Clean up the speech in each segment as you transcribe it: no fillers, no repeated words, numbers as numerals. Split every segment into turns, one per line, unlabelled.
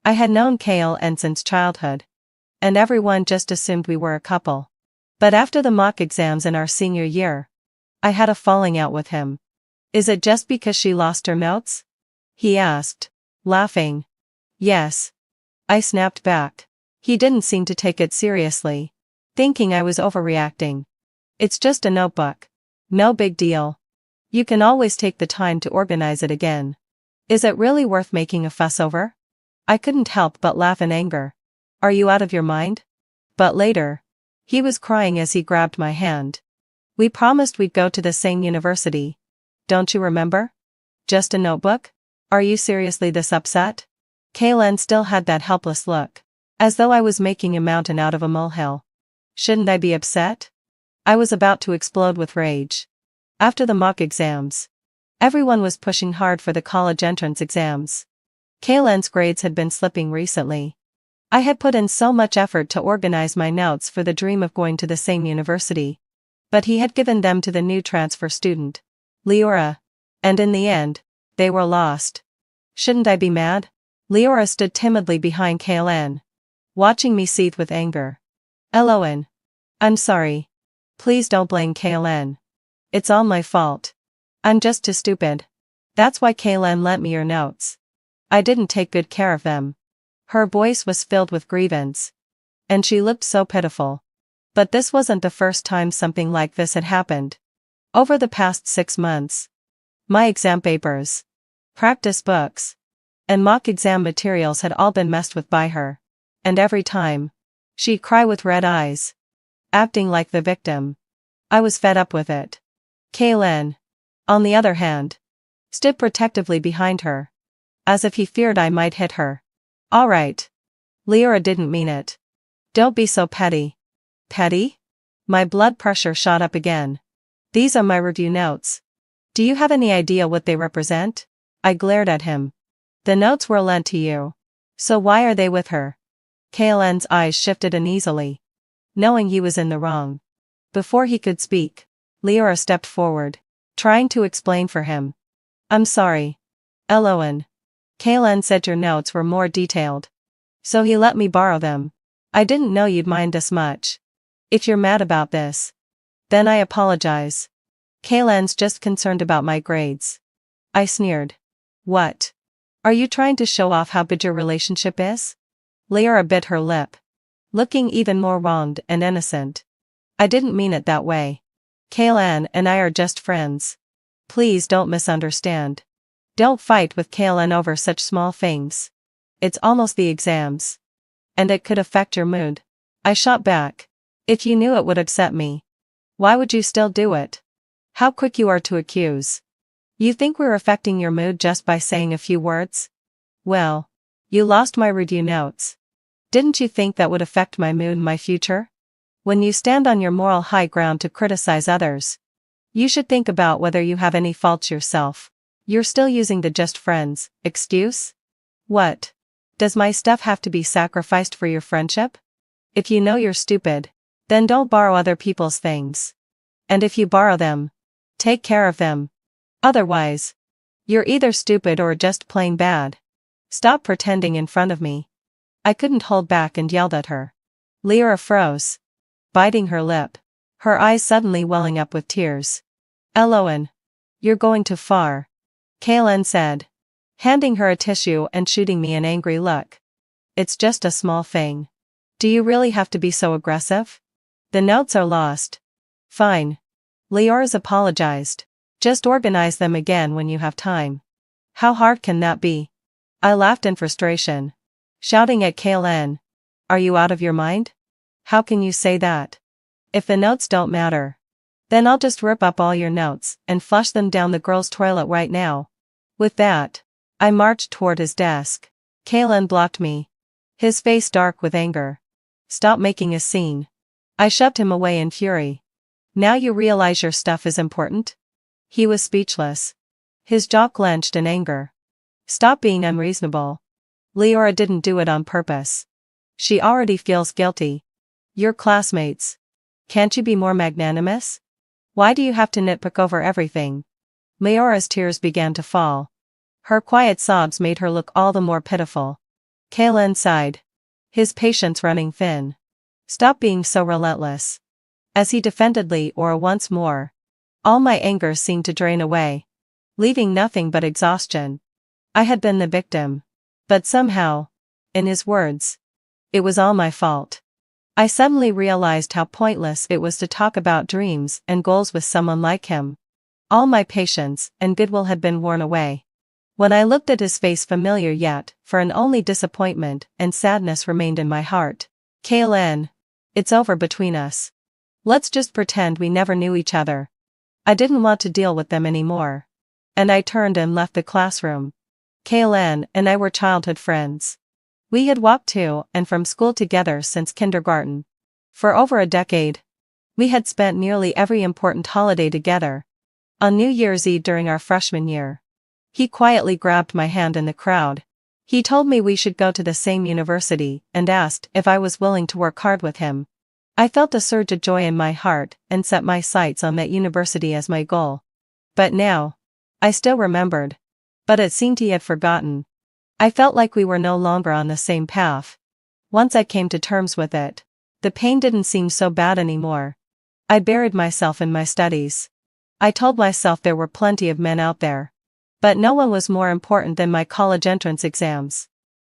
I had known Kale since childhood, and everyone just assumed we were a couple. But after the mock exams in our senior year, I had a falling out with him. Is it just because she lost her notes? He asked, laughing. Yes. I snapped back. He didn't seem to take it seriously, thinking I was overreacting. It's just a notebook. No big deal. You can always take the time to organize it again. Is it really worth making a fuss over? I couldn't help but laugh in anger. Are you out of your mind? But later, he was crying as he grabbed my hand. We promised we'd go to the same university. Don't you remember? Just a notebook? Are you seriously this upset? Kalen still had that helpless look, as though I was making a mountain out of a molehill. Shouldn't I be upset? I was about to explode with rage. After the mock exams, everyone was pushing hard for the college entrance exams. Kalen's grades had been slipping recently. I had put in so much effort to organize my notes for the dream of going to the same university. But he had given them to the new transfer student, Leora. And in the end, they were lost. Shouldn't I be mad? Leora stood timidly behind Kalen, watching me seethe with anger. Eloan. I'm sorry. Please don't blame Kalen. It's all my fault. I'm just too stupid. That's why Kalen lent me your notes. I didn't take good care of them. Her voice was filled with grievance. And she looked so pitiful. But this wasn't the first time something like this had happened. Over the past 6 months, my exam papers, practice books, and mock exam materials had all been messed with by her. And every time, she'd cry with red eyes, acting like the victim. I was fed up with it. Kalen, on the other hand, stood protectively behind her, as if he feared I might hit her. All right. Leora didn't mean it. Don't be so petty. Petty? My blood pressure shot up again. These are my review notes. Do you have any idea what they represent? I glared at him. The notes were lent to you. So why are they with her? Kalen's eyes shifted uneasily, knowing he was in the wrong. Before he could speak, Leora stepped forward, trying to explain for him. I'm sorry. Eloan. Kalen said your notes were more detailed. So he let me borrow them. I didn't know you'd mind this much. If you're mad about this, then I apologize. Kalen's just concerned about my grades. I sneered. What? Are you trying to show off how good your relationship is? Leora bit her lip, looking even more wronged and innocent. I didn't mean it that way. Kalen and I are just friends. Please don't misunderstand. Don't fight with Kalen over such small things. It's almost the exams. And it could affect your mood. I shot back. If you knew it would upset me, why would you still do it? How quick you are to accuse. You think we're affecting your mood just by saying a few words? Well, you lost my review notes. Didn't you think that would affect my mood in my future? When you stand on your moral high ground to criticize others, you should think about whether you have any faults yourself. You're still using the just friends excuse? What? Does my stuff have to be sacrificed for your friendship? If you know you're stupid, then don't borrow other people's things. And if you borrow them, take care of them. Otherwise, you're either stupid or just plain bad. Stop pretending in front of me. I couldn't hold back and yelled at her. Leora froze, biting her lip, her eyes suddenly welling up with tears. Eloan, you're going too far. Kalen said, handing her a tissue and shooting me an angry look. It's just a small thing. Do you really have to be so aggressive? The notes are lost. Fine. Leora's apologized. Just organize them again when you have time. How hard can that be? I laughed in frustration, shouting at Kalen. Are you out of your mind? How can you say that? If the notes don't matter, then I'll just rip up all your notes and flush them down the girls' toilet right now. With that, I marched toward his desk. Kalen blocked me, his face dark with anger. Stop making a scene. I shoved him away in fury. Now you realize your stuff is important? He was speechless, his jaw clenched in anger. Stop being unreasonable. Leora didn't do it on purpose. She already feels guilty. You're classmates. Can't you be more magnanimous? Why do you have to nitpick over everything? Leora's tears began to fall. Her quiet sobs made her look all the more pitiful. Kalen sighed, his patience running thin. Stop being so relentless. As he defendedly or once more. All my anger seemed to drain away, leaving nothing but exhaustion. I had been the victim. But somehow, in his words, it was all my fault. I suddenly realized how pointless it was to talk about dreams and goals with someone like him. All my patience and goodwill had been worn away. When I looked at his face, familiar yet, for an only disappointment and sadness remained in my heart. Kalen, it's over between us. Let's just pretend we never knew each other. I didn't want to deal with them anymore. And I turned and left the classroom. Kalen and I were childhood friends. We had walked to and from school together since kindergarten. For over a decade. We had spent nearly every important holiday together. On New Year's Eve during our freshman year. He quietly grabbed my hand in the crowd. He told me we should go to the same university and asked if I was willing to work hard with him. I felt a surge of joy in my heart and set my sights on that university as my goal. But now, I still remembered. But it seemed he had forgotten. I felt like we were no longer on the same path. Once I came to terms with it, the pain didn't seem so bad anymore. I buried myself in my studies. I told myself there were plenty of men out there. But no one was more important than my college entrance exams.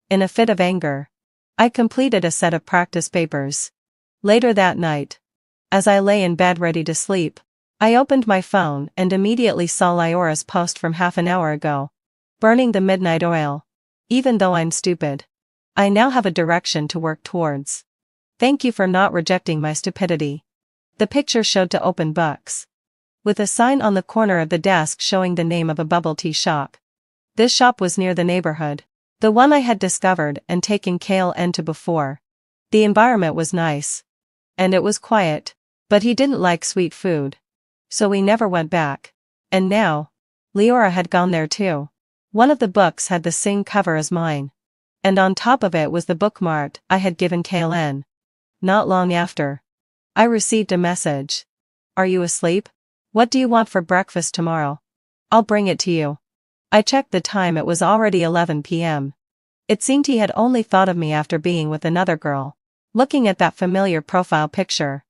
In a fit of anger, I completed a set of practice papers. Later that night, as I lay in bed ready to sleep, I opened my phone and immediately saw Liora's post from half an hour ago. Burning the midnight oil. Even though I'm stupid, I now have a direction to work towards. Thank you for not rejecting my stupidity. The picture showed to open books. With a sign on the corner of the desk showing the name of a bubble tea shop. This shop was near the neighborhood. The one I had discovered and taken Kalen to before. The environment was nice. And it was quiet, but he didn't like sweet food. So we never went back. And now, Leora had gone there too. One of the books had the same cover as mine. And on top of it was the bookmark I had given Kalen. Not long after, I received a message. Are you asleep? What do you want for breakfast tomorrow? I'll bring it to you. I checked the time, it was already 11 p.m. It seemed he had only thought of me after being with another girl. Looking at that familiar profile picture,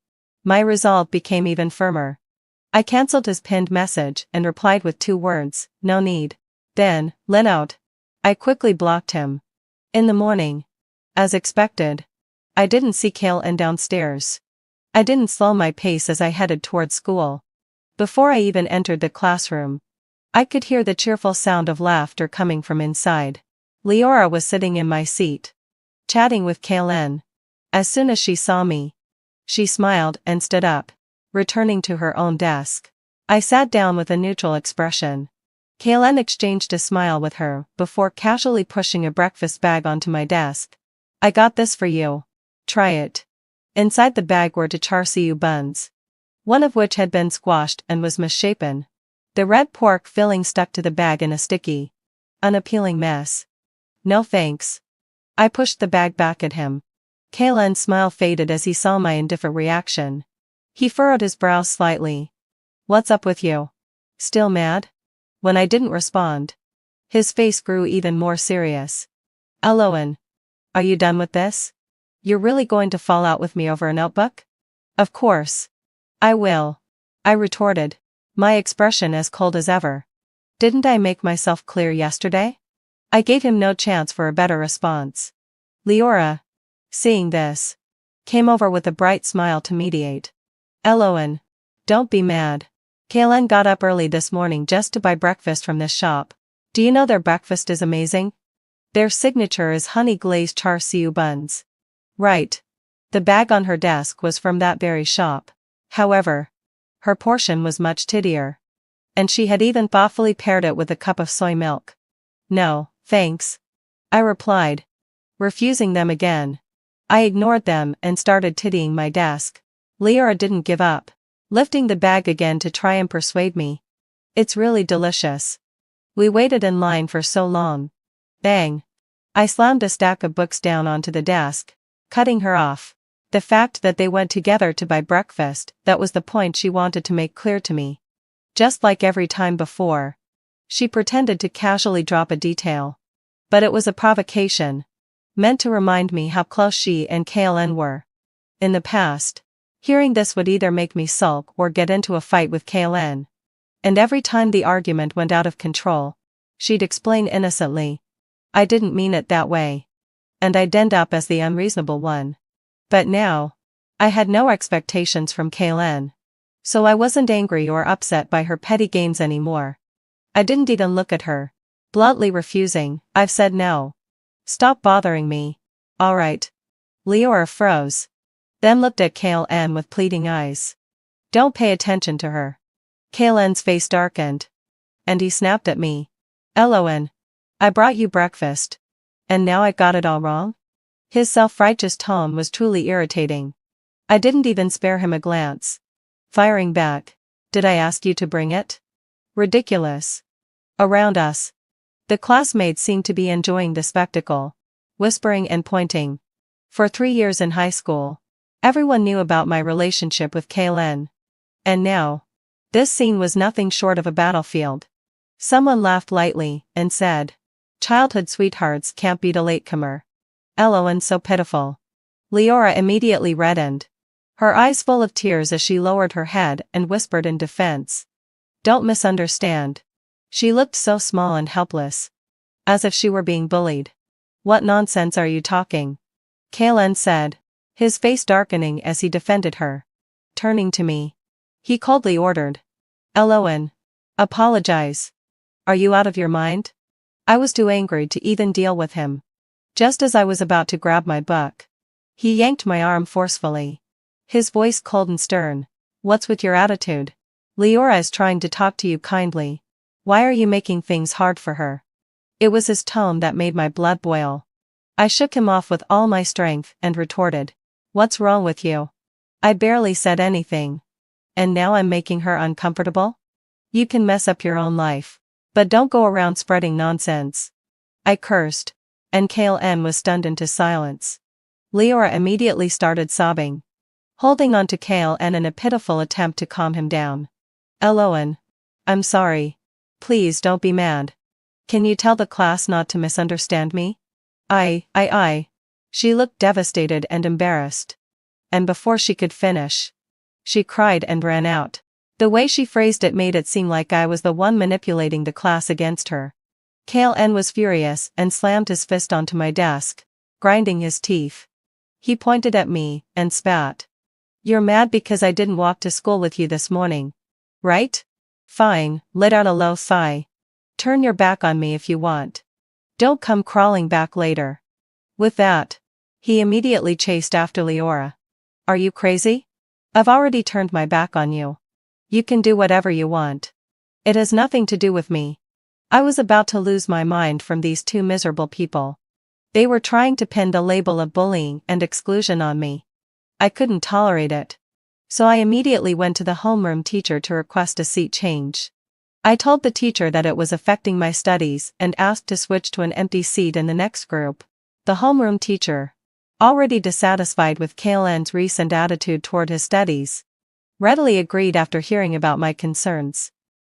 my resolve became even firmer. I cancelled his pinned message and replied with 2 words, no need. Then, lit out. I quickly blocked him. In the morning, as expected, I didn't see Kalen downstairs. I didn't slow my pace as I headed toward school. Before I even entered the classroom, I could hear the cheerful sound of laughter coming from inside. Leora was sitting in my seat, chatting with Kalen. As soon as she saw me, she smiled and stood up, returning to her own desk. I sat down with a neutral expression. Kalen exchanged a smile with her before casually pushing a breakfast bag onto my desk. I got this for you. Try it. Inside the bag were 2 char-siu buns, one of which had been squashed and was misshapen. The red pork filling stuck to the bag in a sticky, unappealing mess. No thanks. I pushed the bag back at him. Kalen's smile faded as he saw my indifferent reaction. He furrowed his brows slightly. What's up with you? Still mad? When I didn't respond, his face grew even more serious. Eloan, are you done with this? You're really going to fall out with me over a notebook? Of course. I will. I retorted, my expression as cold as ever. Didn't I make myself clear yesterday? I gave him no chance for a better response. Leora, seeing this, came over with a bright smile to mediate. Eloan, don't be mad. Kalen got up early this morning just to buy breakfast from this shop. Do you know their breakfast is amazing? Their signature is honey-glazed char-siu buns. Right. The bag on her desk was from that very shop. However, her portion was much tittier. And she had even thoughtfully paired it with a cup of soy milk. No, thanks. I replied, refusing them again. I ignored them and started tittying my desk. Leora didn't give up, lifting the bag again to try and persuade me. It's really delicious. We waited in line for so long. Bang. I slammed a stack of books down onto the desk, cutting her off. The fact that they went together to buy breakfast, that was the point she wanted to make clear to me. Just like every time before, she pretended to casually drop a detail. But it was a provocation. meant to remind me how close she and KLN were. In the past, hearing this would either make me sulk or get into a fight with KLN. And every time the argument went out of control, she'd explain innocently, "I didn't mean it that way." And I'd end up as the unreasonable one. But now, I had no expectations from KLN. So I wasn't angry or upset by her petty games anymore. I didn't even look at her, bluntly refusing. "I've said no. Stop bothering me." "Alright." Leora froze. Then looked at KLN with pleading eyes. "Don't pay attention to her." KLN's face darkened. And he snapped at me. "Eloan. I brought you breakfast. And now I got it all wrong?" His self-righteous tone was truly irritating. I didn't even spare him a glance. Firing back, "Did I ask you to bring it?" Ridiculous. Around us, the classmates seemed to be enjoying the spectacle, whispering and pointing. For 3 years in high school, everyone knew about my relationship with KLN. And now, this scene was nothing short of a battlefield. Someone laughed lightly and said, "Childhood sweethearts can't beat a latecomer." Eloan so pitiful. Leora immediately reddened, her eyes full of tears as she lowered her head and whispered in defense. "Don't misunderstand." She looked so small and helpless. As if she were being bullied. "What nonsense are you talking?" KLN said, his face darkening as he defended her. Turning to me, he coldly ordered, "Eloan. Apologize. Are you out of your mind?" I was too angry to even deal with him. Just as I was about to grab my book, he yanked my arm forcefully. His voice cold and stern. "What's with your attitude? Leora is trying to talk to you kindly. Why are you making things hard for her?" It was his tone that made my blood boil. I shook him off with all my strength and retorted, "What's wrong with you? I barely said anything. And now I'm making her uncomfortable? You can mess up your own life, but don't go around spreading nonsense." I cursed, and KLN was stunned into silence. Leora immediately started sobbing, holding on to KLN in a pitiful attempt to calm him down. "Eloan. I'm sorry. Please don't be mad. Can you tell the class not to misunderstand me?" I. She looked devastated and embarrassed. And before she could finish, she cried and ran out. The way she phrased it made it seem like I was the one manipulating the class against her. KLN was furious and slammed his fist onto my desk, grinding his teeth. He pointed at me and spat. "You're mad because I didn't walk to school with you this morning, right? Fine," let out a low sigh. "Turn your back on me if you want. Don't come crawling back later." With that, he immediately chased after Leora. "Are you crazy? I've already turned my back on you. You can do whatever you want. It has nothing to do with me." I was about to lose my mind from these two miserable people. They were trying to pin the label of bullying and exclusion on me. I couldn't tolerate it. So I immediately went to the homeroom teacher to request a seat change. I told the teacher that it was affecting my studies and asked to switch to an empty seat in the next group. The homeroom teacher, already dissatisfied with KLN's recent attitude toward his studies, readily agreed after hearing about my concerns.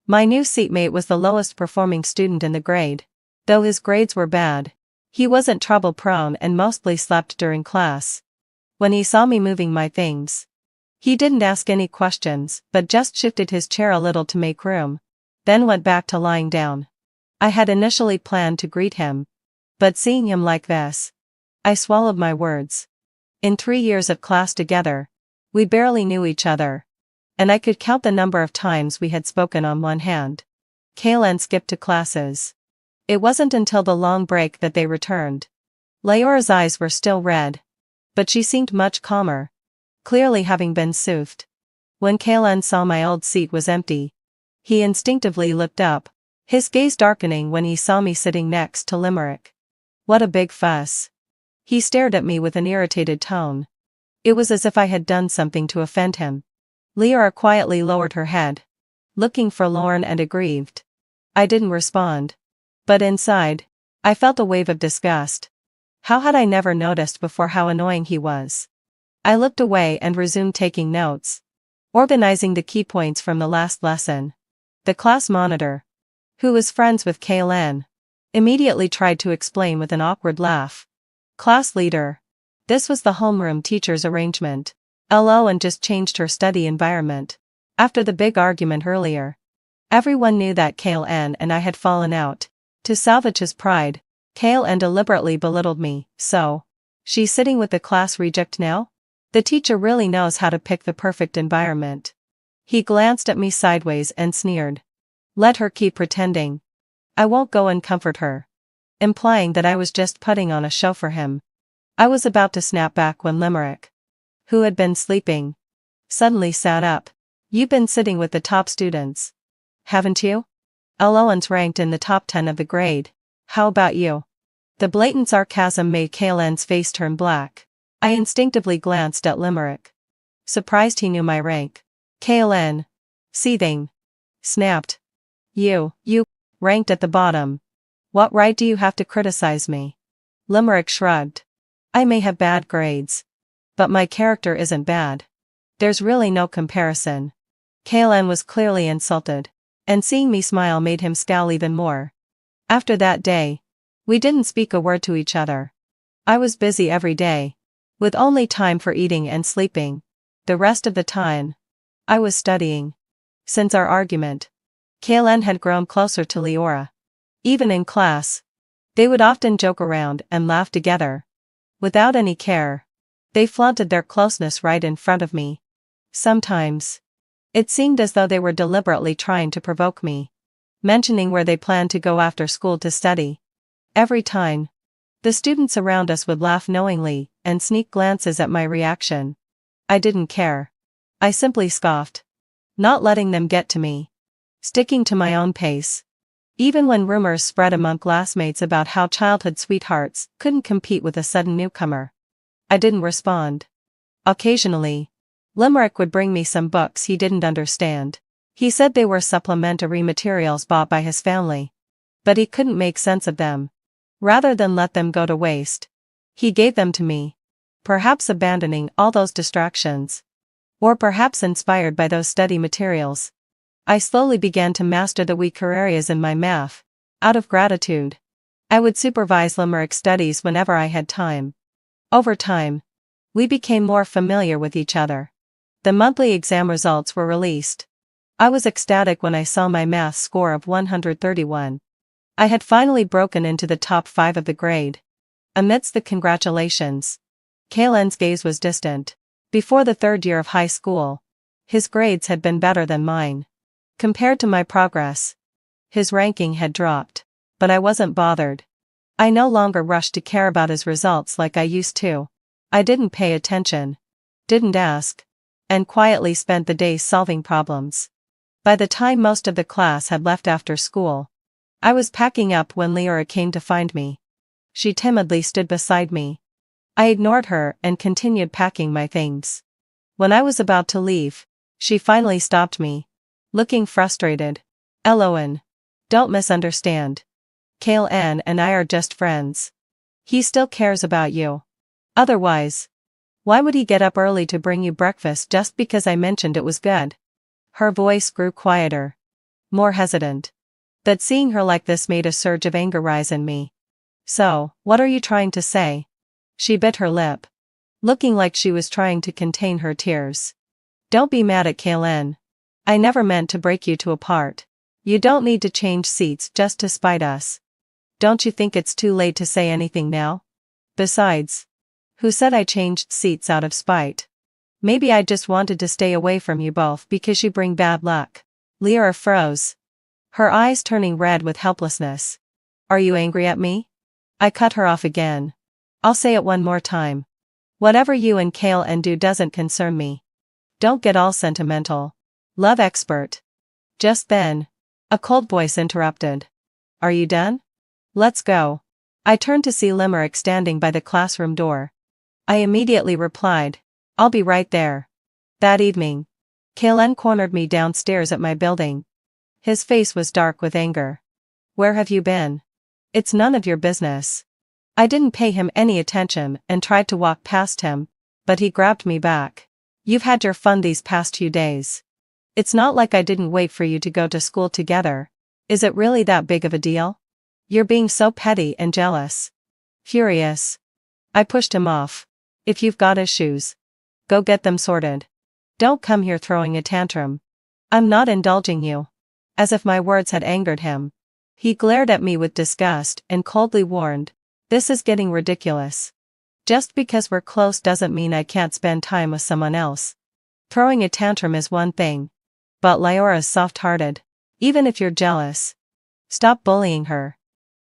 My new seatmate was the lowest performing student in the grade. Though his grades were bad, he wasn't trouble-prone and mostly slept during class. When he saw me moving my things, he didn't ask any questions but just shifted his chair a little to make room, then went back to lying down. I had initially planned to greet him, but seeing him like this, I swallowed my words. In 3 years of class together, we barely knew each other, and I could count the number of times we had spoken on one hand. KLN skipped to classes. It wasn't until the long break that they returned. Leora's eyes were still red, but she seemed much calmer, clearly having been soothed. When KLN saw my old seat was empty, he instinctively looked up, his gaze darkening when he saw me sitting next to Limerick. "What a big fuss." He stared at me with an irritated tone. It was as if I had done something to offend him. Leora quietly lowered her head, looking forlorn and aggrieved. I didn't respond. But inside, I felt a wave of disgust. How had I never noticed before how annoying he was? I looked away and resumed taking notes, organizing the key points from the last lesson. The class monitor, who was friends with KLN, immediately tried to explain with an awkward laugh. Class leader. This was the homeroom teacher's arrangement. Loan just changed her study environment. After the big argument earlier, everyone knew that Kale-N and I had fallen out. To salvage his pride, Kale-N deliberately belittled me. So, she's sitting with the class reject now? The teacher really knows how to pick the perfect environment. He glanced at me sideways and sneered. Let her keep pretending. I won't go and comfort her. Implying that I was just putting on a show for him. I was about to snap back when Limerick, who had been sleeping, suddenly sat up. You've been sitting with the top students, haven't you? Loan's ranked in the top 10 of the grade. How about you? The blatant sarcasm made Kale-N's face turn black. I instinctively glanced at Limerick, surprised he knew my rank. Kale-N, seething, snapped. You, ranked at the bottom. What right do you have to criticize me? Limerick shrugged. I may have bad grades, but my character isn't bad. There's really no comparison. Kale-N was clearly insulted, and seeing me smile made him scowl even more. After that day, we didn't speak a word to each other. I was busy every day, with only time for eating and sleeping. The rest of the time, I was studying. Since our argument, Kale-N had grown closer to Leora. Even in class, they would often joke around and laugh together. Without any care, they flaunted their closeness right in front of me. Sometimes, it seemed as though they were deliberately trying to provoke me, mentioning where they planned to go after school to study. Every time, the students around us would laugh knowingly and sneak glances at my reaction. I didn't care. I simply scoffed, not letting them get to me, sticking to my own pace. Even when rumors spread among classmates about how childhood sweethearts couldn't compete with a sudden newcomer, I didn't respond. Occasionally, Limerick would bring me some books he didn't understand. He said they were supplementary materials bought by his family, but he couldn't make sense of them. Rather than let them go to waste, he gave them to me, perhaps abandoning all those distractions, or perhaps inspired by those study materials. I slowly began to master the weaker areas in my math. Out of gratitude, I would supervise Limerick's studies whenever I had time. Over time, we became more familiar with each other. The monthly exam results were released. I was ecstatic when I saw my math score of 131. I had finally broken into the top 5 of the grade. Amidst the congratulations, Kale-N's gaze was distant. Before the 3rd year of high school, his grades had been better than mine. Compared to my progress, his ranking had dropped, but I wasn't bothered. I no longer rushed to care about his results like I used to. I didn't pay attention, didn't ask, and quietly spent the days solving problems. By the time most of the class had left after school, I was packing up when Leora came to find me. She timidly stood beside me. I ignored her and continued packing my things. When I was about to leave, she finally stopped me, looking frustrated. Loan, don't misunderstand. Kale-N and I are just friends. He still cares about you. Otherwise, why would he get up early to bring you breakfast just because I mentioned it was good? Her voice grew quieter, more hesitant. But seeing her like this made a surge of anger rise in me. So, what are you trying to say? She bit her lip, looking like she was trying to contain her tears. Don't be mad at Kale-N. I never meant to break you two apart. You don't need to change seats just to spite us. Don't you think it's too late to say anything now? Besides, who said I changed seats out of spite? Maybe I just wanted to stay away from you both because you bring bad luck. Leora froze, her eyes turning red with helplessness. Are you angry at me? I cut her off again. I'll say it one more time. Whatever you and Kale-N do doesn't concern me. Don't get all sentimental. Love expert. Just then, a cold voice interrupted. Are you done? Let's go. I turned to see Limerick standing by the classroom door. I immediately replied, I'll be right there. That evening, Kale-N cornered me downstairs at my building. His face was dark with anger. Where have you been? It's none of your business. I didn't pay him any attention and tried to walk past him, but he grabbed me back. You've had your fun these past few days. It's not like I didn't wait for you to go to school together. Is it really that big of a deal? You're being so petty and jealous. Furious, I pushed him off. If you've got issues, go get them sorted. Don't come here throwing a tantrum. I'm not indulging you. As if my words had angered him. He glared at me with disgust and coldly warned, this is getting ridiculous. Just because we're close doesn't mean I can't spend time with someone else. Throwing a tantrum is one thing. But Lyora's soft-hearted. Even if you're jealous, stop bullying her.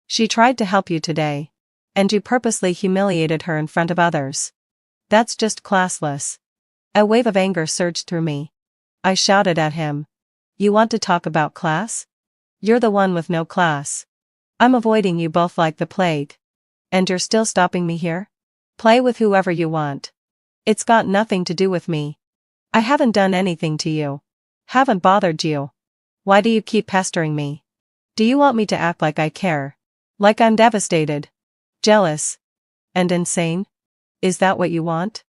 She tried to help you today. And you purposely humiliated her in front of others. That's just classless. A wave of anger surged through me. I shouted at him. You want to talk about class? You're the one with no class. I'm avoiding you both like the plague. And you're still stopping me here? Play with whoever you want. It's got nothing to do with me. I haven't done anything to you. Haven't bothered you. Why do you keep pestering me? Do you want me to act like I care? Like I'm devastated? Jealous? And insane? Is that what you want?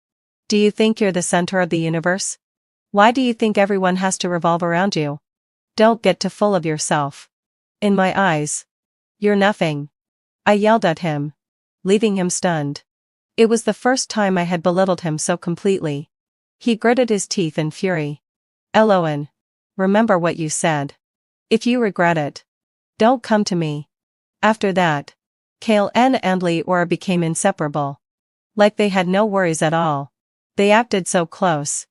Do you think you're the center of the universe? Why do you think everyone has to revolve around you? Don't get too full of yourself. In my eyes, you're nothing. I yelled at him, leaving him stunned. It was the first time I had belittled him so completely. He gritted his teeth in fury. Eloan, remember what you said. If you regret it, don't come to me. After that, Kale and Leora became inseparable. Like they had no worries at all. They acted so close.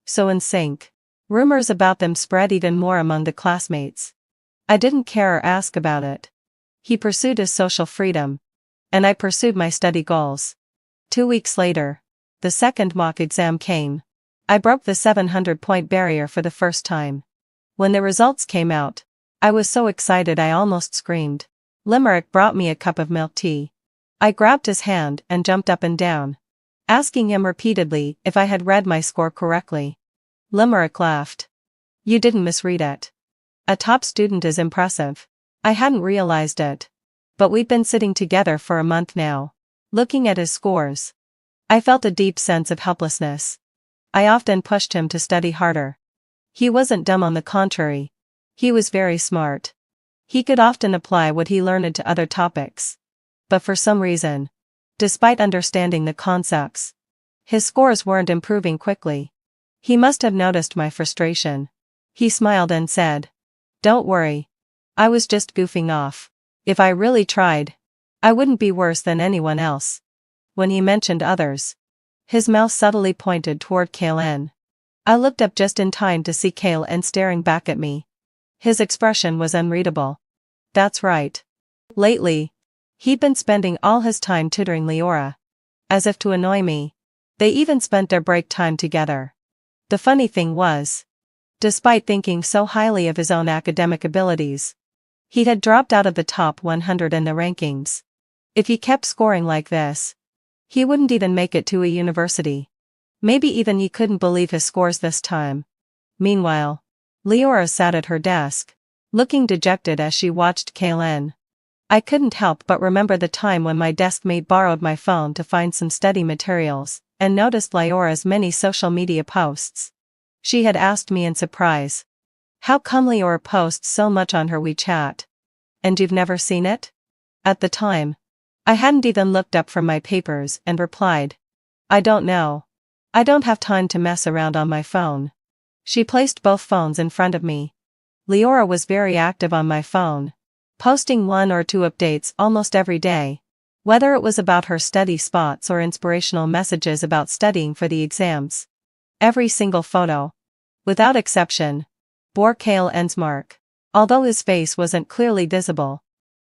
So in sync. Rumors about them spread even more among the classmates. I didn't care or ask about it. He pursued his social freedom. And I pursued my study goals. 2 weeks later, the second mock exam came. I broke the 700-point barrier for the first time. When the results came out, I was so excited I almost screamed. Limerick brought me a cup of milk tea. I grabbed his hand and jumped up and down, asking him repeatedly if I had read my score correctly. Limerick laughed. You didn't misread it. A top student is impressive. I hadn't realized it. But we'd been sitting together for a month now, looking at his scores. I felt a deep sense of helplessness. I often pushed him to study harder. He wasn't dumb, on the contrary. He was very smart. He could often apply what he learned to other topics. But for some reason, despite understanding the concepts, his scores weren't improving quickly. He must have noticed my frustration. He smiled and said, don't worry. I was just goofing off. If I really tried, I wouldn't be worse than anyone else. When he mentioned others, his mouth subtly pointed toward Kalen. I looked up just in time to see Kalen staring back at me. His expression was unreadable. That's right. Lately, he'd been spending all his time tutoring Leora. As if to annoy me. They even spent their break time together. The funny thing was, despite thinking so highly of his own academic abilities, he had dropped out of the top 100 in the rankings. If he kept scoring like this, he wouldn't even make it to a university. Maybe even he couldn't believe his scores this time. Meanwhile, Leora sat at her desk, looking dejected as she watched Kalen. I couldn't help but remember the time when my desk mate borrowed my phone to find some study materials, and noticed Leora's many social media posts. She had asked me in surprise, how come Leora posts so much on her WeChat? And you've never seen it? At the time, I hadn't even looked up from my papers and replied, I don't know. I don't have time to mess around on my phone. She placed both phones in front of me. Leora was very active on my phone, posting 1 or 2 updates almost every day. Whether it was about her study spots or inspirational messages about studying for the exams. Every single photo, without exception, bore Kalen's mark. Although his face wasn't clearly visible,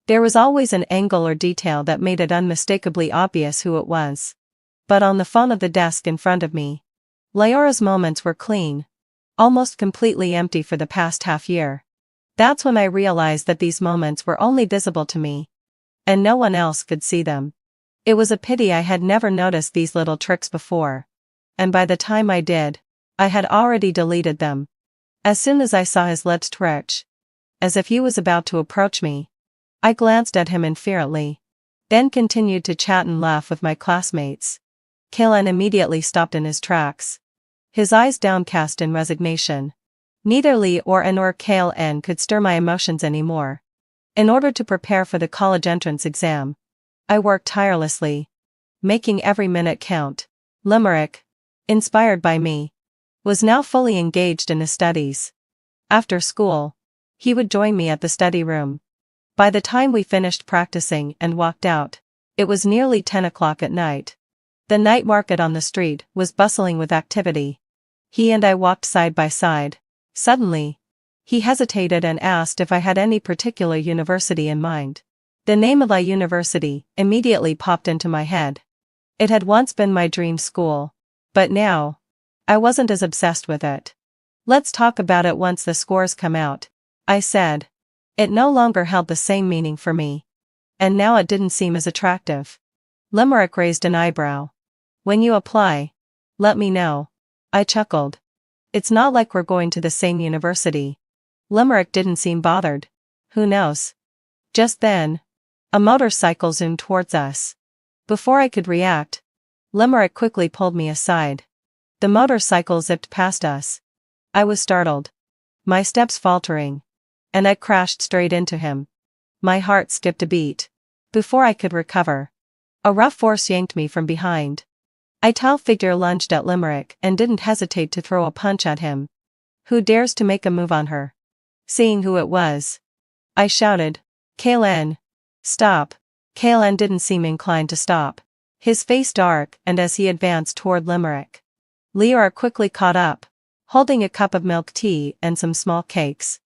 there was always an angle or detail that made it unmistakably obvious who it was. But on the phone of the desk in front of me, Leora's moments were clean, almost completely empty for the past half year. That's when I realized that these moments were only visible to me, and no one else could see them. It was a pity I had never noticed these little tricks before. And by the time I did, I had already deleted them. As soon as I saw his lips twitch, as if he was about to approach me, I glanced at him inferently, then continued to chat and laugh with my classmates. Kalen immediately stopped in his tracks, his eyes downcast in resignation. Neither Leora nor Kalen could stir my emotions anymore. In order to prepare for the college entrance exam, I worked tirelessly. making every minute count. Limerick, inspired by me, was now fully engaged in his studies. After school, he would join me at the study room. By the time we finished practicing and walked out, it was nearly 10 o'clock at night. The night market on the street was bustling with activity. He and I walked side by side. Suddenly, he hesitated and asked if I had any particular university in mind. The name of the university immediately popped into my head. It had once been my dream school, but now, I wasn't as obsessed with it. Let's talk about it once the scores come out, I said. It no longer held the same meaning for me. And now it didn't seem as attractive. Limerick raised an eyebrow. When you apply, let me know. I chuckled. It's not like we're going to the same university. Limerick didn't seem bothered. Who knows? Just then, a motorcycle zoomed towards us. Before I could react, Limerick quickly pulled me aside. The motorcycle zipped past us. I was startled, my steps faltering, and I crashed straight into him. My heart skipped a beat. Before I could recover, a rough force yanked me from behind. A tall figure lunged at Limerick and didn't hesitate to throw a punch at him. Who dares to make a move on her? Seeing who it was, I shouted, Kaylen, stop. Kaylen didn't seem inclined to stop, his face dark, and as he advanced toward Limerick, Leora quickly caught up, holding a cup of milk tea and some small cakes.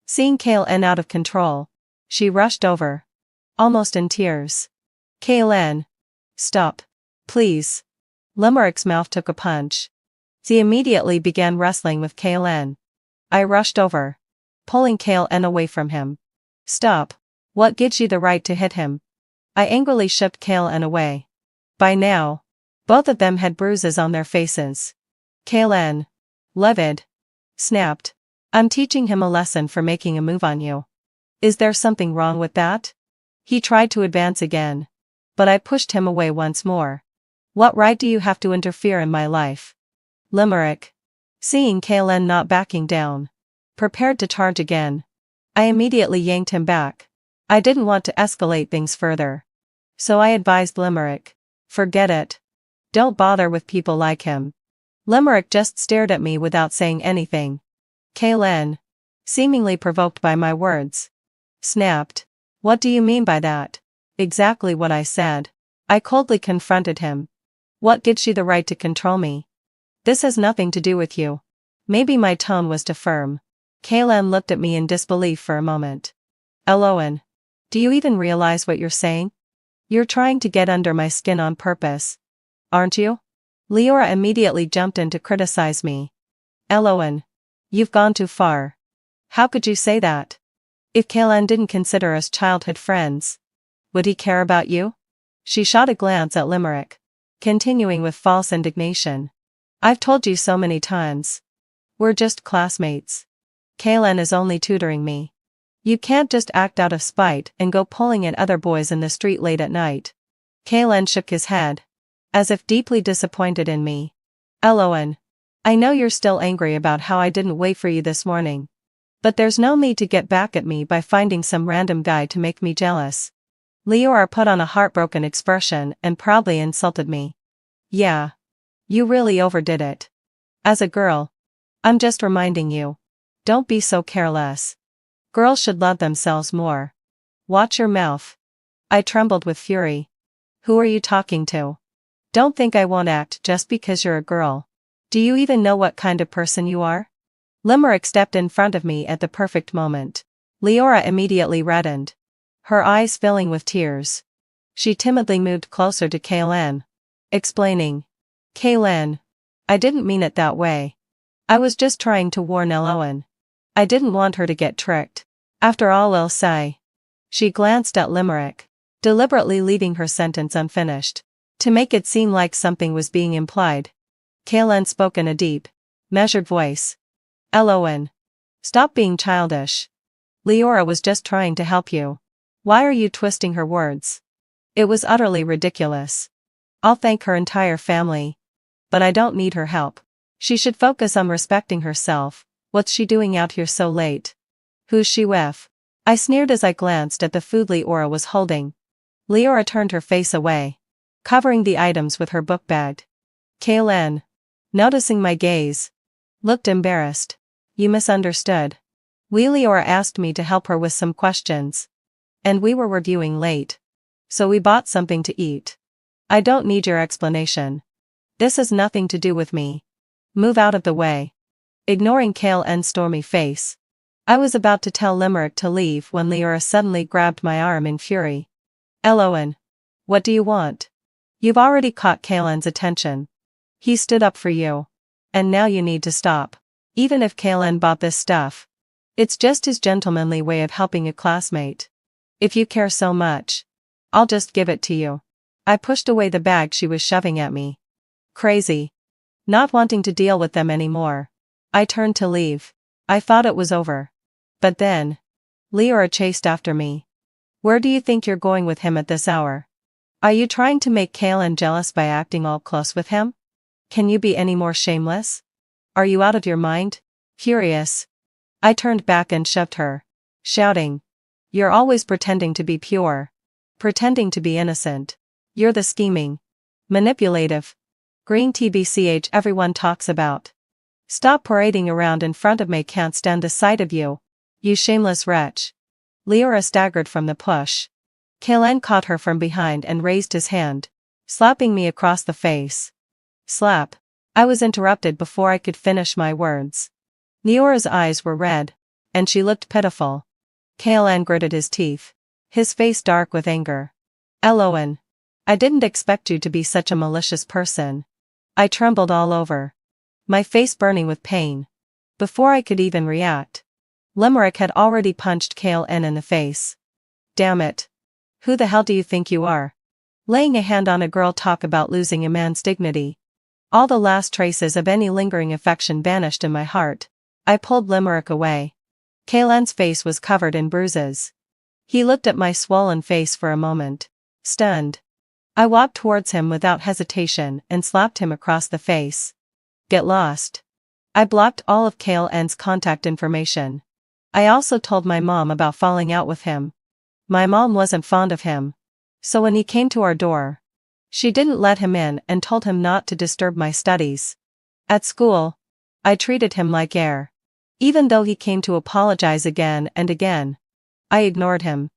Seeing Kaylen out of control, she rushed over, almost in tears. Kaylen, stop, please. Limerick's mouth took a punch. He immediately began wrestling with Kaylen. I rushed over, pulling Kaylen away from him. Stop. What gives you the right to hit him? I angrily shoved Kaylen away. By now, both of them had bruises on their faces. Kaylen, livid, snapped. I'm teaching him a lesson for making a move on you. Is there something wrong with that? He tried to advance again, but I pushed him away once more. What right do you have to interfere in my life? Limerick, seeing Kaylen not backing down, prepared to charge again. I immediately yanked him back. I didn't want to escalate things further. So I advised Limerick, forget it. Don't bother with people like him. Limerick just stared at me without saying anything. Kaylen, seemingly provoked by my words, snapped. What do you mean by that? Exactly what I said. I coldly confronted him. What gives you the right to control me? This has nothing to do with you. Maybe my tone was too firm. Kaylen looked at me in disbelief for a moment. Eloan, do you even realize what you're saying? You're trying to get under my skin on purpose, aren't you? Leora immediately jumped in to criticize me. Eloan, you've gone too far. How could you say that? If Kaylen didn't consider us childhood friends, would he care about you? She shot a glance at Limerick, continuing with false indignation. I've told you so many times. We're just classmates. Kaylen is only tutoring me. You can't just act out of spite and go pulling at other boys in the street late at night. Kaylen shook his head, as if deeply disappointed in me. Eloan, I know you're still angry about how I didn't wait for you this morning. But there's no need to get back at me by finding some random guy to make me jealous. Leora put on a heartbroken expression and proudly insulted me. Yeah. You really overdid it. As a girl, I'm just reminding you. Don't be so careless. Girls should love themselves more. Watch your mouth. I trembled with fury. Who are you talking to? Don't think I won't act just because you're a girl. Do you even know what kind of person you are? Limerick stepped in front of me at the perfect moment. Leora immediately reddened, her eyes filling with tears. She timidly moved closer to Kaylen, explaining, Kaylen, I didn't mean it that way. I was just trying to warn Eloan. I didn't want her to get tricked. After all else She glanced at Limerick, deliberately leaving her sentence unfinished, to make it seem like something was being implied. Kaylen spoke in a deep, measured voice. Eloan, stop being childish. Leora was just trying to help you. Why are you twisting her words? It was utterly ridiculous. I'll thank her entire family. But I don't need her help. She should focus on respecting herself. What's she doing out here so late? Who's she with? I sneered as I glanced at the food Leora was holding. Leora turned her face away. covering the items with her book bag. Kaylin, noticing my gaze, looked embarrassed. You misunderstood. Leora asked me to help her with some questions. And we were reviewing late. So we bought something to eat. I don't need your explanation. This has nothing to do with me. Move out of the way. Ignoring Kaylin's stormy face, I was about to tell Limerick to leave when Leora suddenly grabbed my arm in fury. Eloin. What do you want? You've already caught Kaylin's attention. He stood up for you. And now you need to stop. Even if Kaylin bought this stuff, it's just his gentlemanly way of helping a classmate. If you care so much, I'll just give it to you. I pushed away the bag she was shoving at me. Crazy. Not wanting to deal with them anymore, I turned to leave. I thought it was over. But then, Leora chased after me. Where do you think you're going with him at this hour? Are you trying to make Kaylin jealous by acting all close with him? Can you be any more shameless? Are you out of your mind? Furious, I turned back and shoved her, shouting. You're always pretending to be pure. Pretending to be innocent. You're the scheming, manipulative, green TBCH everyone talks about. Stop parading around in front of me, can't stand the sight of you. You shameless wretch. Leora staggered from the push. Kaylin caught her from behind and raised his hand, slapping me across the face. Slap. I was interrupted before I could finish my words. Leora's eyes were red, and she looked pitiful. Kaylin gritted his teeth, his face dark with anger. Eloin. I didn't expect you to be such a malicious person. I trembled all over, my face burning with pain. Before I could even react, Limerick had already punched Kaylin in the face. Damn it. Who the hell do you think you are? Laying a hand on a girl, talk about losing a man's dignity. All the last traces of any lingering affection vanished in my heart. I pulled Limerick away. Kaylin's face was covered in bruises. He looked at my swollen face for a moment, stunned. I walked towards him without hesitation and slapped him across the face. Get lost. I blocked all of Kaylin's contact information. I also told my mom about falling out with him. My mom wasn't fond of him. So when he came to our door, she didn't let him in and told him not to disturb my studies. At school, I treated him like air. Even though he came to apologize again and again, I ignored him.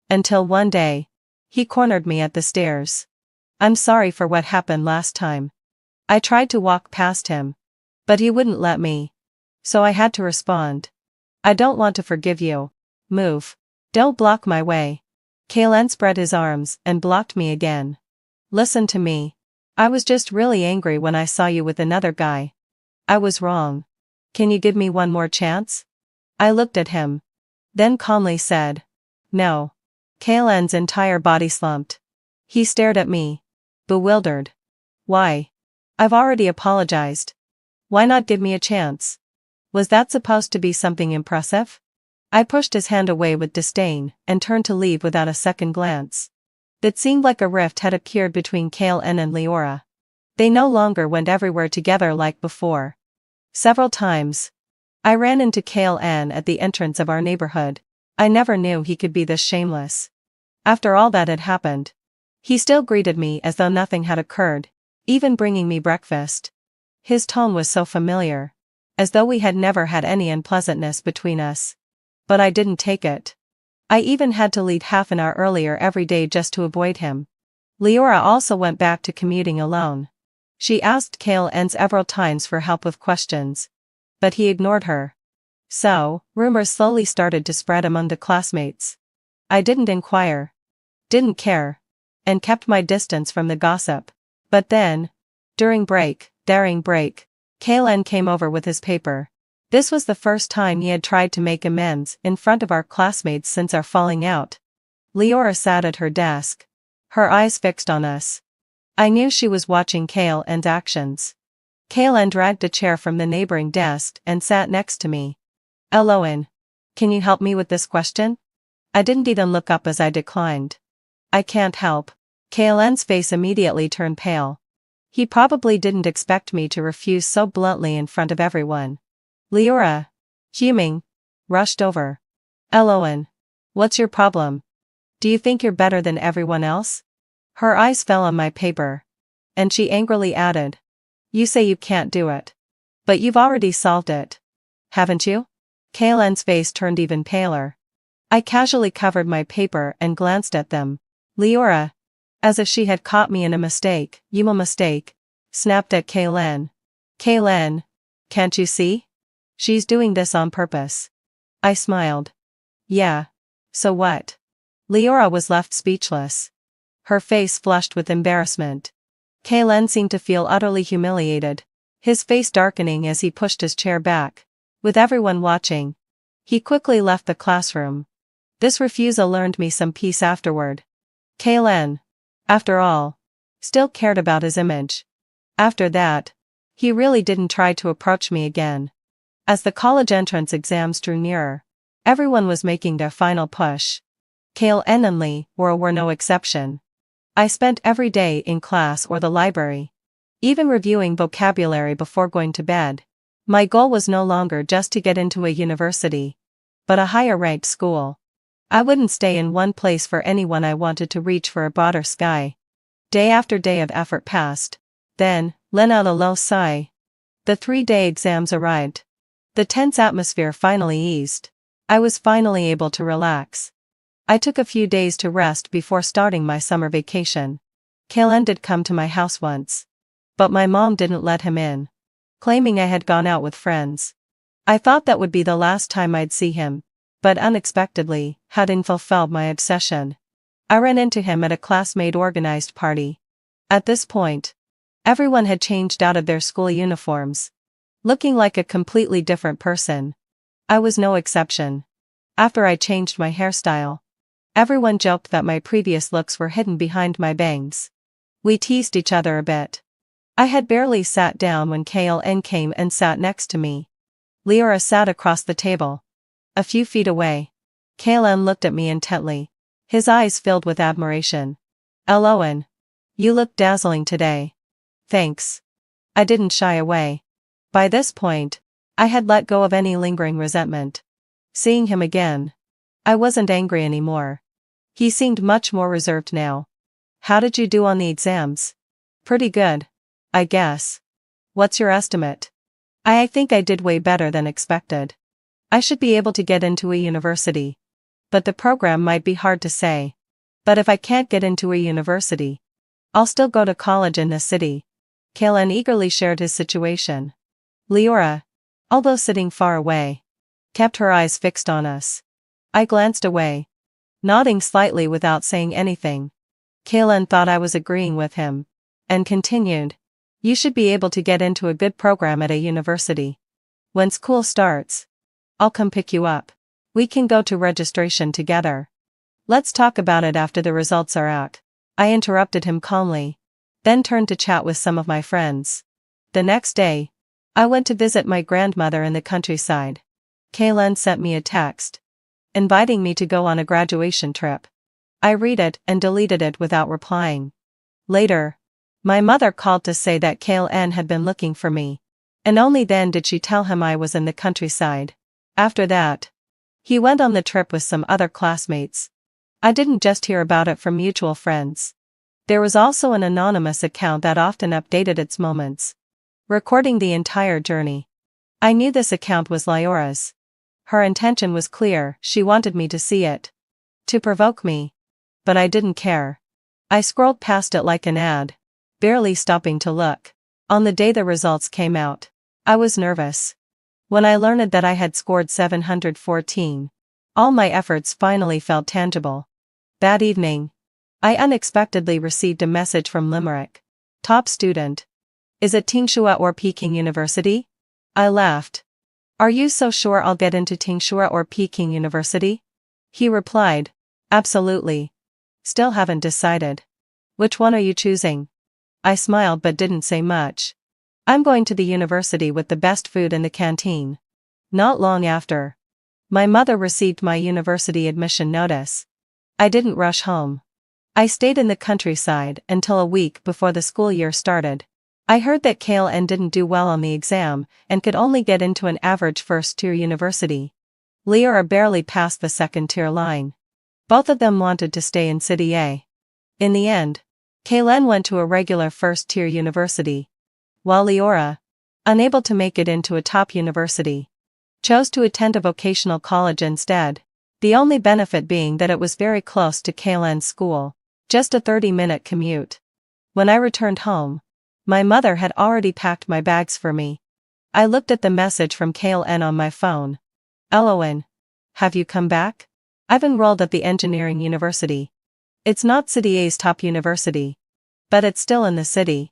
Until one day, he cornered me at the stairs. I'm sorry for what happened last time. I tried to walk past him, but he wouldn't let me. So I had to respond. I don't want to forgive you. Move. Don't block my way. Kaylin spread his arms and blocked me again. Listen to me. I was just really angry when I saw you with another guy. I was wrong. Can you give me one more chance? I looked at him, then calmly said, no. Kaylin's entire body slumped. He stared at me, bewildered. Why? I've already apologized. Why not give me a chance? Was that supposed to be something impressive? I pushed his hand away with disdain and turned to leave without a second glance. It seemed like a rift had appeared between Kaylin and Leora. They no longer went everywhere together like before. Several times, I ran into Kaylin at the entrance of our neighborhood. I never knew he could be this shameless. After all that had happened, he still greeted me as though nothing had occurred, even bringing me breakfast. His tone was so familiar, as though we had never had any unpleasantness between us. But I didn't take it. I even had to leave half an hour earlier every day just to avoid him. Leora also went back to commuting alone. She asked Kaylin several times for help with questions, but he ignored her. So, rumors slowly started to spread among the classmates. I didn't inquire, didn't care, and kept my distance from the gossip. But then, during break, Kaylin came over with his paper. This was the first time he had tried to make amends in front of our classmates since our falling out. Leora sat at her desk, her eyes fixed on us. I knew she was watching Kaylin's actions. Kaylin dragged a chair from the neighboring desk and sat next to me. Eloin, can you help me with this question? I didn't even look up as I declined. I can't help. Kaylin's face immediately turned pale. He probably didn't expect me to refuse so bluntly in front of everyone. Leora, fuming, rushed over. Eloin, what's your problem? Do you think you're better than everyone else? Her eyes fell on my paper. And she angrily added. You say you can't do it. But you've already solved it. Haven't you? Kaylen's face turned even paler. I casually covered my paper and glanced at them. Leora. As if she had caught me in a mistake. You a mistake? Snapped at Kaylen. Kaylen. Can't you see? She's doing this on purpose. I smiled. Yeah. So what? Leora was left speechless. Her face flushed with embarrassment. Kaylen seemed to feel utterly humiliated, his face darkening as he pushed his chair back. With everyone watching, he quickly left the classroom. This refusal earned me some peace afterward. Kaylen, after all, still cared about his image. After that, he really didn't try to approach me again. As the college entrance exams drew nearer, everyone was making their final push. Kaylen and Lee were no exception. I spent every day in class or the library, even reviewing vocabulary before going to bed. My goal was no longer just to get into a university, but a higher-ranked school. I wouldn't stay in one place for anyone. I wanted to reach for a broader sky. Day after day of effort passed. Then, let out a low sigh. The 3-day exams arrived. The tense atmosphere finally eased. I was finally able to relax. I took a few days to rest before starting my summer vacation. Kaylen did come to my house once. But my mom didn't let him in, claiming I had gone out with friends. I thought that would be the last time I'd see him, but unexpectedly, hadn't fulfilled my obsession. I ran into him at a classmate organized party. At this point, everyone had changed out of their school uniforms, looking like a completely different person. I was no exception. After I changed my hairstyle, everyone joked that my previous looks were hidden behind my bangs. We teased each other a bit. I had barely sat down when Kaylen came and sat next to me. Leora sat across the table, a few feet away. Kaylen looked at me intently, his eyes filled with admiration. Eloan, you look dazzling today. Thanks. I didn't shy away. By this point, I had let go of any lingering resentment. Seeing him again, I wasn't angry anymore. He seemed much more reserved now. How did you do on the exams? Pretty good, I guess. What's your estimate? I think I did way better than expected. I should be able to get into a university. But the program might be hard to say. But if I can't get into a university, I'll still go to college in this city. Kaylen eagerly shared his situation. Leora, although sitting far away, kept her eyes fixed on us. I glanced away, nodding slightly without saying anything. Kaylen thought I was agreeing with him, and continued. You should be able to get into a good program at a university. When school starts, I'll come pick you up. We can go to registration together. Let's talk about it after the results are out. I interrupted him calmly, then turned to chat with some of my friends. The next day, I went to visit my grandmother in the countryside. Kaylen sent me a text, inviting me to go on a graduation trip. I read it and deleted it without replying. Later, my mother called to say that Kaylen had been looking for me, and only then did she tell him I was in the countryside. After that, he went on the trip with some other classmates. I didn't just hear about it from mutual friends. There was also an anonymous account that often updated its moments, recording the entire journey. I knew this account was Leora's. Her intention was clear, she wanted me to see it, to provoke me. But I didn't care. I scrolled past it like an ad, barely stopping to look. On the day the results came out, I was nervous. When I learned that I had scored 714, all my efforts finally felt tangible. That evening, I unexpectedly received a message from Limerick. Top student. Is it Tsinghua or Peking University? I laughed. Are you so sure I'll get into Tsinghua or Peking University? He replied, absolutely. Still haven't decided. Which one are you choosing? I smiled but didn't say much. I'm going to the university with the best food in the canteen. Not long after, my mother received my university admission notice. I didn't rush home. I stayed in the countryside until a week before the school year started. I heard that Kaylen didn't do well on the exam and could only get into an average first-tier university. Leora barely passed the second-tier line. Both of them wanted to stay in City A. In the end, Kaylen went to a regular first-tier university, while Leora, unable to make it into a top university, chose to attend a vocational college instead, the only benefit being that it was very close to Kaylen's school, just a 30-minute commute. When I returned home, my mother had already packed my bags for me. I looked at the message from Kaylen on my phone. "Elowen, have you come back? I've enrolled at the engineering university. It's not City A's top university, but it's still in the city.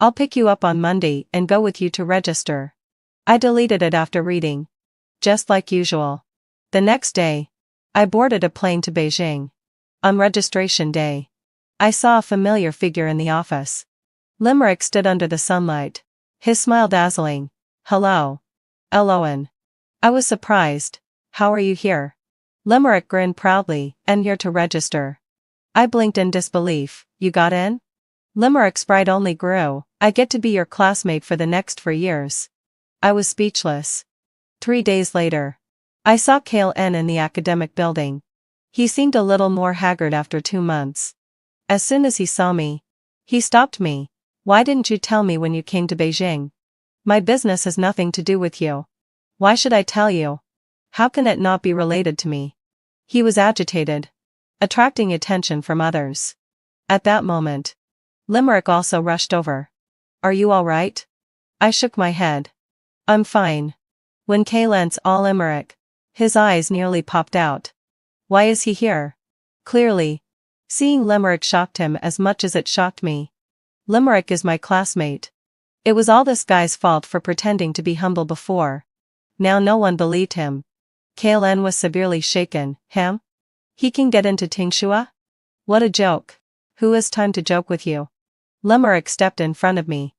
I'll pick you up on Monday and go with you to register." I deleted it after reading. Just like usual. The next day, I boarded a plane to Beijing. On registration day, I saw a familiar figure in the office. Limerick stood under the sunlight, his smile dazzling. "Hello, Elowen." I was surprised. "How are you here?" Limerick grinned proudly. "And here to register." I blinked in disbelief. "You got in?" Limerick's pride only grew. "I get to be your classmate for the next 4 years." I was speechless. 3 days later, I saw Kaylen in the academic building. He seemed a little more haggard after 2 months. As soon as he saw me, he stopped me. "Why didn't you tell me when you came to Beijing? My business has nothing to do with you. Why should I tell you? How can it not be related to me?" He was agitated, attracting attention from others. At that moment, Limerick also rushed over. "Are you all right?" I shook my head. "I'm fine." When Kaylen saw Limerick, his eyes nearly popped out. "Why is he here?" Clearly, seeing Limerick shocked him as much as it shocked me. "Limerick is my classmate." It was all this guy's fault for pretending to be humble before. Now no one believed him. Kaylen was severely shaken. "Him? He can get into Tingsua? What a joke. Who has time to joke with you?" Limerick stepped in front of me.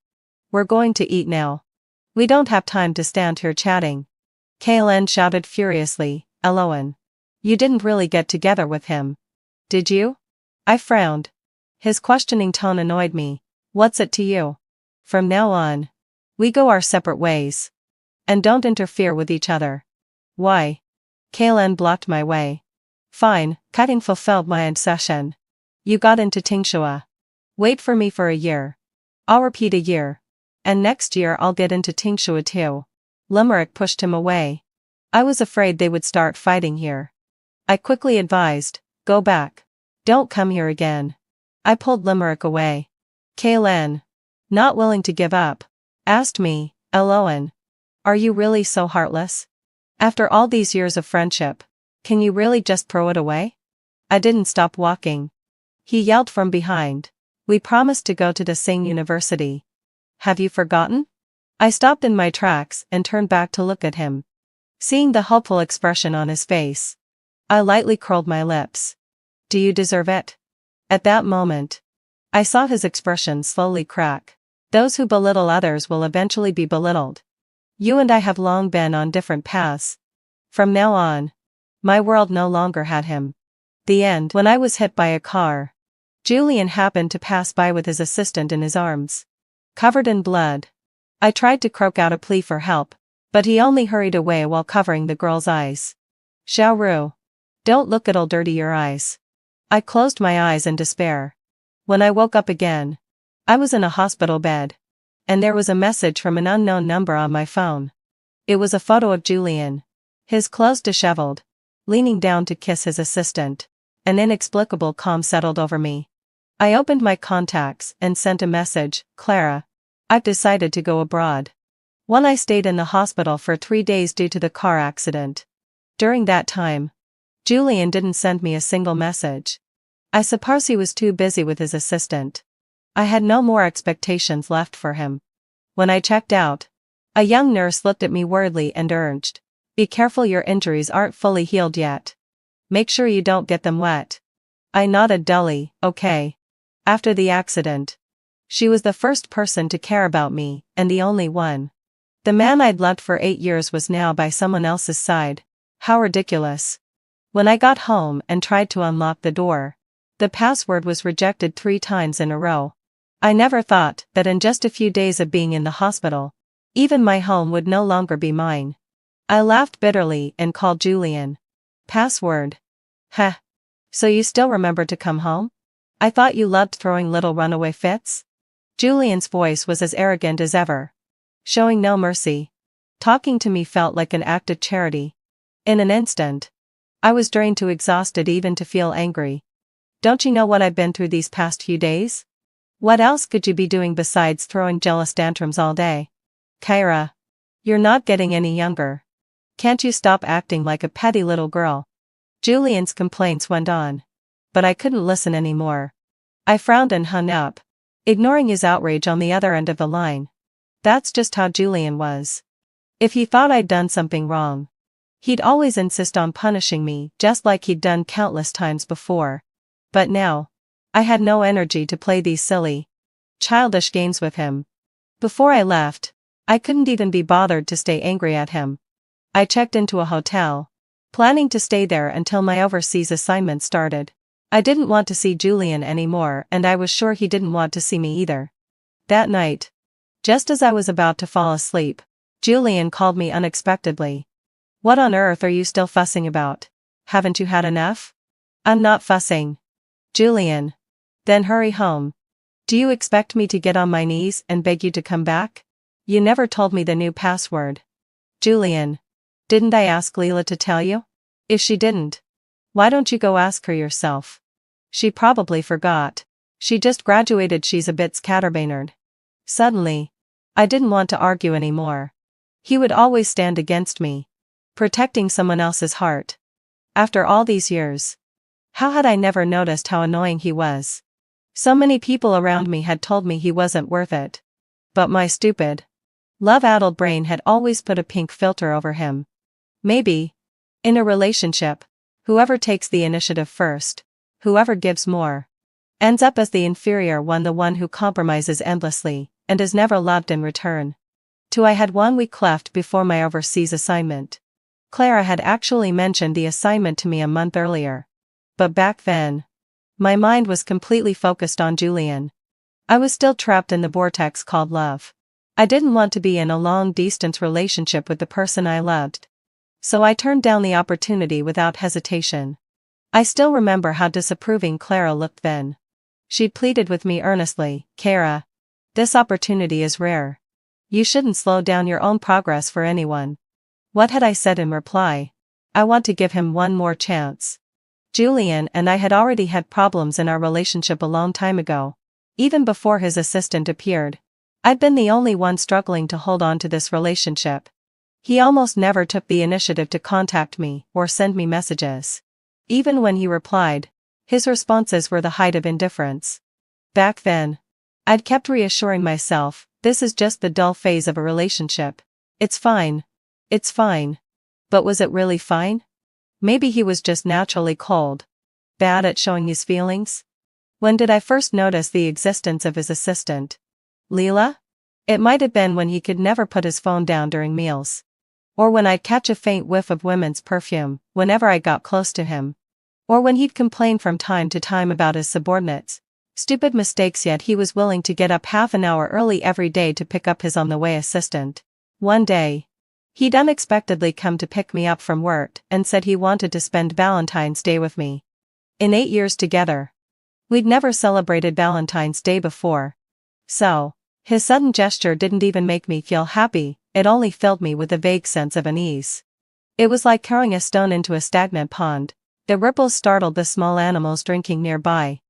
"We're going to eat now. We don't have time to stand here chatting." Kaylen shouted furiously. "Elowen, you didn't really get together with him, did you?" I frowned. His questioning tone annoyed me. "What's it to you? From now on, we go our separate ways. And don't interfere with each other." "Why?" Kaylen blocked my way. "Fine, cutting fulfilled my obsession. You got into Tingsua. Wait for me for a year. I'll repeat a year. And next year I'll get into Tingsua too." Limerick pushed him away. I was afraid they would start fighting here. I quickly advised, "Go back. Don't come here again." I pulled Limerick away. Kaylen, not willing to give up, asked me, "Elowen, are you really so heartless? After all these years of friendship, can you really just throw it away?" I didn't stop walking. He yelled from behind, "We promised to go to the same university. Have you forgotten?" I stopped in my tracks and turned back to look at him. Seeing the hopeful expression on his face, I lightly curled my lips. "Do you deserve it?" At that moment, I saw his expression slowly crack. Those who belittle others will eventually be belittled. You and I have long been on different paths. From now on, my world no longer had him. The end. When I was hit by a car, Julian happened to pass by with his assistant in his arms, covered in blood. I tried to croak out a plea for help, but he only hurried away while covering the girl's eyes. "Xiaoru, don't look, it'll dirty your eyes." I closed my eyes in despair. When I woke up again, I was in a hospital bed, and there was a message from an unknown number on my phone. It was a photo of Julian, his clothes disheveled, leaning down to kiss his assistant. An inexplicable calm settled over me. I opened my contacts and sent a message, "Clara, I've decided to go abroad." When I stayed in the hospital for 3 days due to the car accident. During that time, Julian didn't send me a single message. I suppose he was too busy with his assistant. I had no more expectations left for him. When I checked out, a young nurse looked at me worriedly and urged, "Be careful, your injuries aren't fully healed yet. Make sure you don't get them wet." I nodded dully, "Okay." After the accident, she was the first person to care about me, and the only one. The man I'd loved for 8 years was now by someone else's side. How ridiculous. When I got home and tried to unlock the door, the password was rejected 3 times in a row. I never thought that in just a few days of being in the hospital, even my home would no longer be mine. I laughed bitterly and called Julian. "Password? Heh. So you still remember to come home?" I thought you loved throwing little runaway fits? Julian's voice was as arrogant as ever, showing no mercy. Talking to me felt like an act of charity. In an instant, I was drained too exhausted even to feel angry. Don't you know what I've been through these past few days? What else could you be doing besides throwing jealous tantrums all day? Kyra, you're not getting any younger. Can't you stop acting like a petty little girl? Julian's complaints went on. But I couldn't listen anymore. I frowned and hung up, ignoring his outrage on the other end of the line. That's just how Julian was. If he thought I'd done something wrong, he'd always insist on punishing me just like he'd done countless times before. But now, I had no energy to play these silly, childish games with him. Before I left, I couldn't even be bothered to stay angry at him. I checked into a hotel, planning to stay there until my overseas assignment started. I didn't want to see Julian anymore, and I was sure he didn't want to see me either. That night, just as I was about to fall asleep, Julian called me unexpectedly. What on earth are you still fussing about? Haven't you had enough? I'm not fussing. Julian. Then hurry home. Do you expect me to get on my knees and beg you to come back? You never told me the new password. Julian. Didn't I ask Leela to tell you? If she didn't, why don't you go ask her yourself? She probably forgot. She just graduated, she's a bit scatterbrained. Suddenly, I didn't want to argue anymore. He would always stand against me, protecting someone else's heart. After all these years, how had I never noticed how annoying he was? So many people around me had told me he wasn't worth it. But my stupid, love-addled brain had always put a pink filter over him. Maybe, in a relationship, whoever takes the initiative first, whoever gives more, ends up as the inferior one, the one who compromises endlessly, and is never loved in return. I had 1 week left before my overseas assignment. Clara had actually mentioned the assignment to me a month earlier. But back then, my mind was completely focused on Julian. I was still trapped in the vortex called love. I didn't want to be in a long-distance relationship with the person I loved. So I turned down the opportunity without hesitation. I still remember how disapproving Clara looked then. She pleaded with me earnestly, Kara, this opportunity is rare. You shouldn't slow down your own progress for anyone. What had I said in reply? I want to give him one more chance. Julian and I had already had problems in our relationship a long time ago. Even before his assistant appeared, I'd been the only one struggling to hold on to this relationship. He almost never took the initiative to contact me or send me messages. Even when he replied, his responses were the height of indifference. Back then, I'd kept reassuring myself, this is just the dull phase of a relationship. It's fine. It's fine. But was it really fine? Maybe he was just naturally cold, bad at showing his feelings. When did I first notice the existence of his assistant? Leela? It might have been when he could never put his phone down during meals. Or when I'd catch a faint whiff of women's perfume whenever I got close to him. Or when he'd complain from time to time about his subordinates. Stupid mistakes, yet he was willing to get up half an hour early every day to pick up his on-the-way assistant. One day, he'd unexpectedly come to pick me up from work and said he wanted to spend Valentine's Day with me. In 8 years together, we'd never celebrated Valentine's Day before. So, his sudden gesture didn't even make me feel happy, it only filled me with a vague sense of unease. It was like throwing a stone into a stagnant pond. The ripples startled the small animals drinking nearby,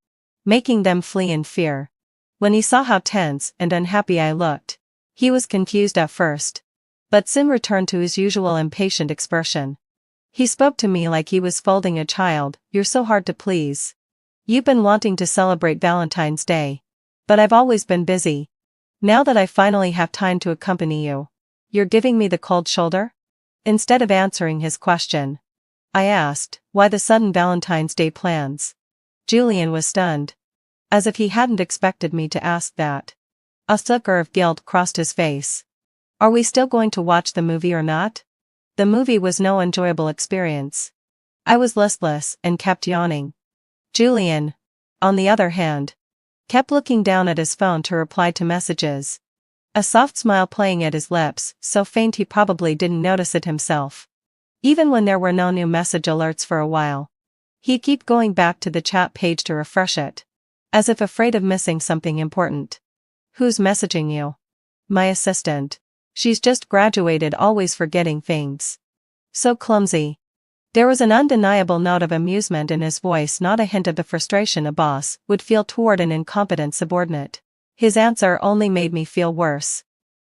making them flee in fear. When he saw how tense and unhappy I looked, he was confused at first, but soon returned to his usual impatient expression. He spoke to me like he was scolding a child, "You're so hard to please. You've been wanting to celebrate Valentine's Day. But I've always been busy. Now that I finally have time to accompany you, you're giving me the cold shoulder?" Instead of answering his question, I asked, why the sudden Valentine's Day plans? Julian was stunned. As if he hadn't expected me to ask that. A flicker of guilt crossed his face. Are we still going to watch the movie or not? The movie was no enjoyable experience. I was listless and kept yawning. Julian, on the other hand, kept looking down at his phone to reply to messages. A soft smile playing at his lips, so faint he probably didn't notice it himself. Even when there were no new message alerts for a while, he'd keep going back to the chat page to refresh it. as if afraid of missing something important. Who's messaging you? My assistant. She's just graduated, always forgetting things. So clumsy. There was an undeniable note of amusement in his voice, not a hint of the frustration a boss would feel toward an incompetent subordinate. His answer only made me feel worse.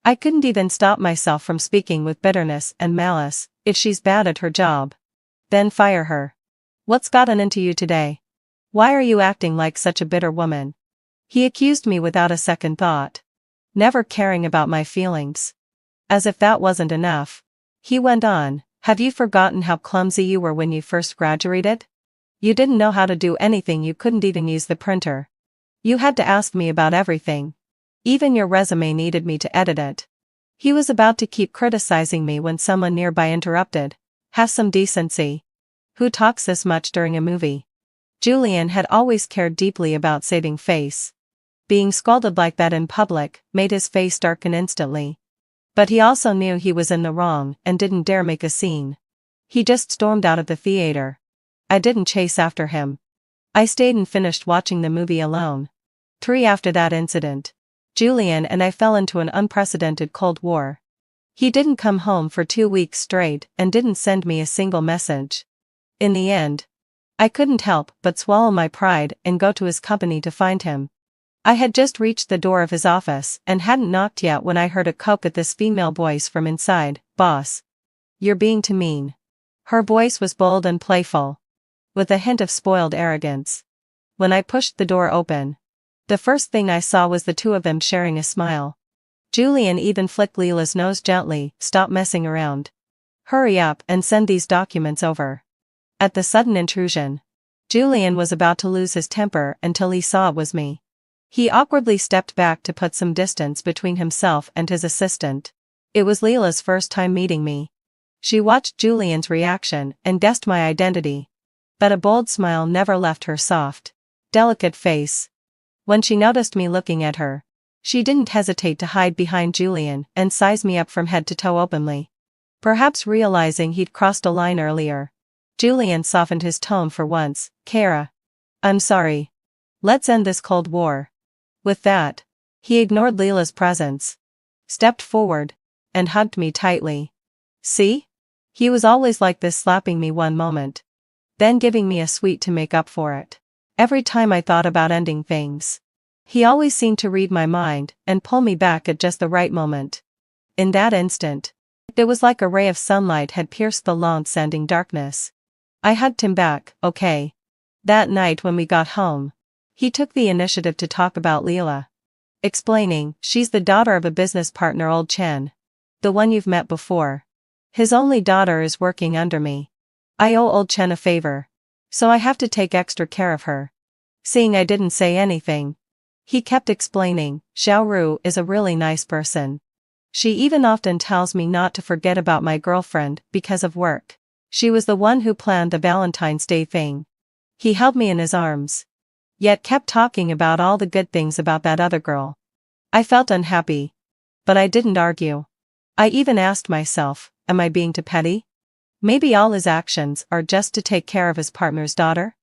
I couldn't even stop myself from speaking with bitterness and malice. If she's bad at her job, then fire her. What's gotten into you today? Why are you acting like such a bitter woman? He accused me without a second thought. Never caring about my feelings. As if that wasn't enough, he went on, have you forgotten how clumsy you were when you first graduated? You didn't know how to do anything, you couldn't even use the printer. You had to ask me about everything. Even your resume needed me to edit it. He was about to keep criticizing me when someone nearby interrupted. Have some decency. Who talks this much during a movie? Julian had always cared deeply about saving face. Being scolded like that in public made his face darken instantly. But he also knew he was in the wrong and didn't dare make a scene. He just stormed out of the theater. I didn't chase after him. I stayed and finished watching the movie alone. After that incident, Julian and I fell into an unprecedented Cold War. He didn't come home for 2 weeks straight and didn't send me a single message. In the end, I couldn't help but swallow my pride and go to his company to find him. I had just reached the door of his office and hadn't knocked yet when I heard a cope at this female voice from inside. Boss. You're being too mean. Her voice was bold and playful, with a hint of spoiled arrogance. When I pushed the door open, the first thing I saw was the two of them sharing a smile. Julian even flicked Leela's nose gently. Stop messing around. Hurry up and send these documents over. At the sudden intrusion, Julian was about to lose his temper until he saw it was me. He awkwardly stepped back to put some distance between himself and his assistant. It was Leela's first time meeting me. She watched Julian's reaction and guessed my identity. But a bold smile never left her soft, delicate face. When she noticed me looking at her, she didn't hesitate to hide behind Julian and size me up from head to toe openly. Perhaps realizing he'd crossed a line earlier, Julian softened his tone for once. Kara. I'm sorry. Let's end this Cold War. With that, he ignored Leela's presence, stepped forward, and hugged me tightly. See? He was always like this, slapping me one moment, then giving me a sweet to make up for it. Every time I thought about ending things, he always seemed to read my mind and pull me back at just the right moment. In that instant, it was like a ray of sunlight had pierced the long-standing darkness. I hugged him back. Okay. That night when we got home, he took the initiative to talk about Leela, explaining, she's the daughter of a business partner, old Chen. The one you've met before. His only daughter is working under me. I owe old Chen a favor, so I have to take extra care of her. Seeing I didn't say anything, he kept explaining, Xiaoru is a really nice person. She even often tells me not to forget about my girlfriend because of work. She was the one who planned the Valentine's Day thing. He held me in his arms, yet kept talking about all the good things about that other girl. I felt unhappy, but I didn't argue. I even asked myself, am I being too petty? Maybe all his actions are just to take care of his partner's daughter?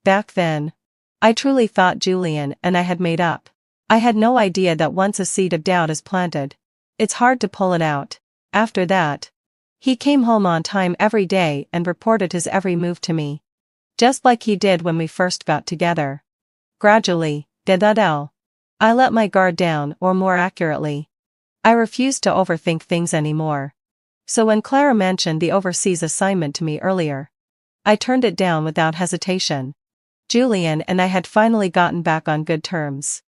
Back then, I truly thought Julian and I had made up. I had no idea that once a seed of doubt is planted, it's hard to pull it out. After that, he came home on time every day and reported his every move to me, just like he did when we first got together. Gradually, I let my guard down, or more accurately, I refused to overthink things anymore. So when Clara mentioned the overseas assignment to me earlier, I turned it down without hesitation. Julian and I had finally gotten back on good terms.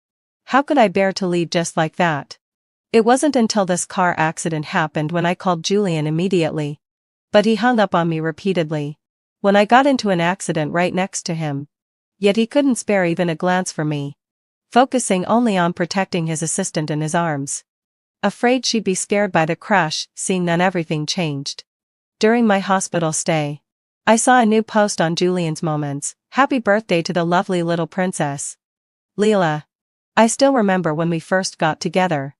How could I bear to leave just like that? It wasn't until this car accident happened when I called Julian immediately. But he hung up on me repeatedly when I got into an accident right next to him. Yet he couldn't spare even a glance for me, focusing only on protecting his assistant in his arms. Afraid she'd be scared by the crash. Seeing that everything changed. During my hospital stay, I saw a new post on Julian's Moments. Happy birthday to the lovely little princess. Leela. I still remember when we first got together.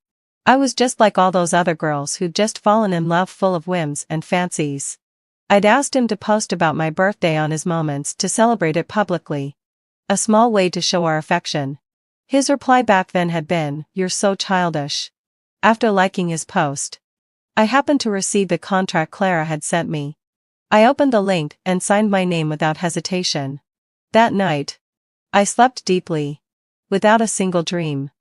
I was just like all those other girls who'd just fallen in love, full of whims and fancies. I'd asked him to post about my birthday on his Moments to celebrate it publicly. A small way to show our affection. His reply back then had been, "You're so childish." After liking his post, I happened to receive the contract Clara had sent me. I opened the link and signed my name without hesitation. That night, I slept deeply, without a single dream.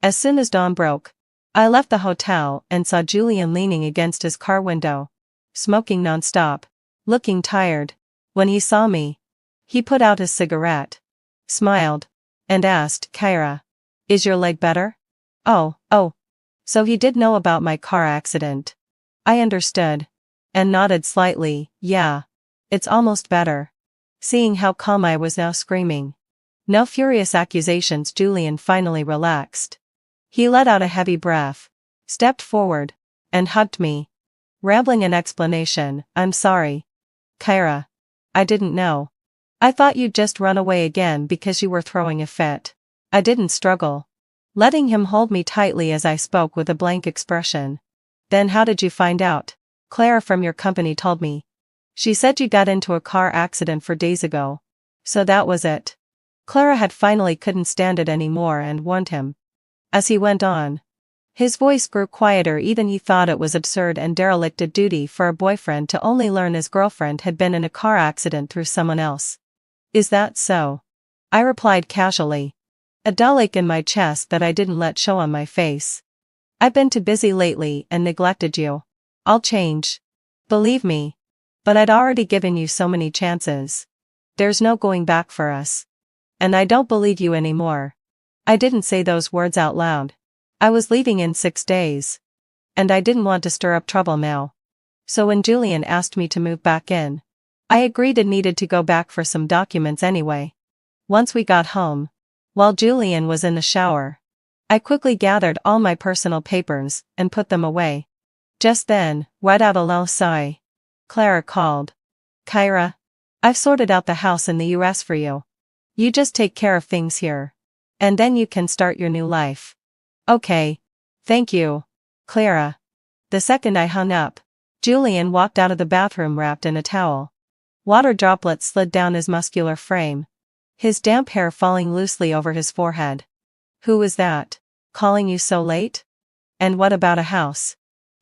As soon as dawn broke, I left the hotel and saw Julian leaning against his car window, smoking nonstop, looking tired. When he saw me, he put out his cigarette, smiled, and asked, "Kyra, is your leg better?" Oh, so he did know about my car accident. I understood, and nodded slightly. "Yeah, it's almost better." Seeing how calm I was now, screaming no furious accusations, Julian finally relaxed. He let out a heavy breath, stepped forward, and hugged me, rambling an explanation. "I'm sorry, Kyra. I didn't know. I thought you'd just run away again because you were throwing a fit." I didn't struggle, letting him hold me tightly as I spoke with a blank expression. "Then how did you find out?" "Clara from your company told me. She said you got into a car accident 4 days ago. So that was it." Clara had finally couldn't stand it anymore and warned him. As he went on, his voice grew quieter. Even he thought it was absurd and derelict of duty for a boyfriend to only learn his girlfriend had been in a car accident through someone else. "Is that so?" I replied casually, a dull ache in my chest that I didn't let show on my face. "I've been too busy lately and neglected you. I'll change. Believe me. But I'd already given you so many chances. There's no going back for us. And I don't believe you anymore." I didn't say those words out loud. I was leaving in 6 days. And I didn't want to stir up trouble now. So when Julian asked me to move back in, I agreed and needed to go back for some documents anyway. Once we got home, while Julian was in the shower, I quickly gathered all my personal papers and put them away. Just then, let out a low sigh. Clara called. "Kyra, I've sorted out the house in the US for you. You just take care of things here. And then you can start your new life." "Okay. Thank you, Clara." The second I hung up, Julian walked out of the bathroom wrapped in a towel. Water droplets slid down his muscular frame, his damp hair falling loosely over his forehead. "Who was that, calling you so late? And what about a house?"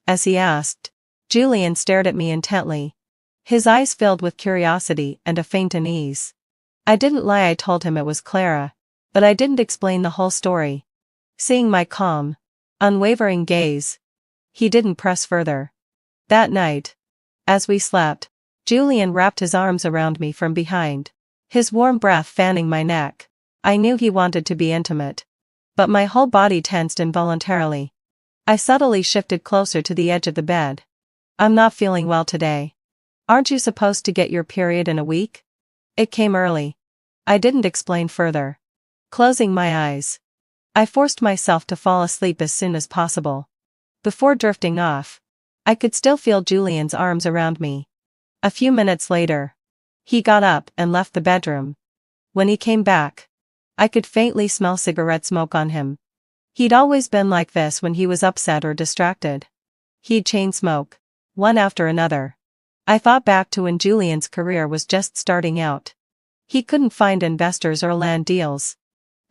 As he asked, Julian stared at me intently, his eyes filled with curiosity and a faint unease. I didn't lie. I told him it was Clara, but I didn't explain the whole story. Seeing my calm, unwavering gaze, he didn't press further. That night, as we slept, Julian wrapped his arms around me from behind, his warm breath fanning my neck. I knew he wanted to be intimate, but my whole body tensed involuntarily. I subtly shifted closer to the edge of the bed. "I'm not feeling well today." "Aren't you supposed to get your period in a week?" "It came early." I didn't explain further. Closing my eyes, I forced myself to fall asleep as soon as possible. Before drifting off, I could still feel Julian's arms around me. A few minutes later, he got up and left the bedroom. When he came back, I could faintly smell cigarette smoke on him. He'd always been like this when he was upset or distracted. He'd chain smoke, one after another. I thought back to when Julian's career was just starting out. He couldn't find investors or land deals.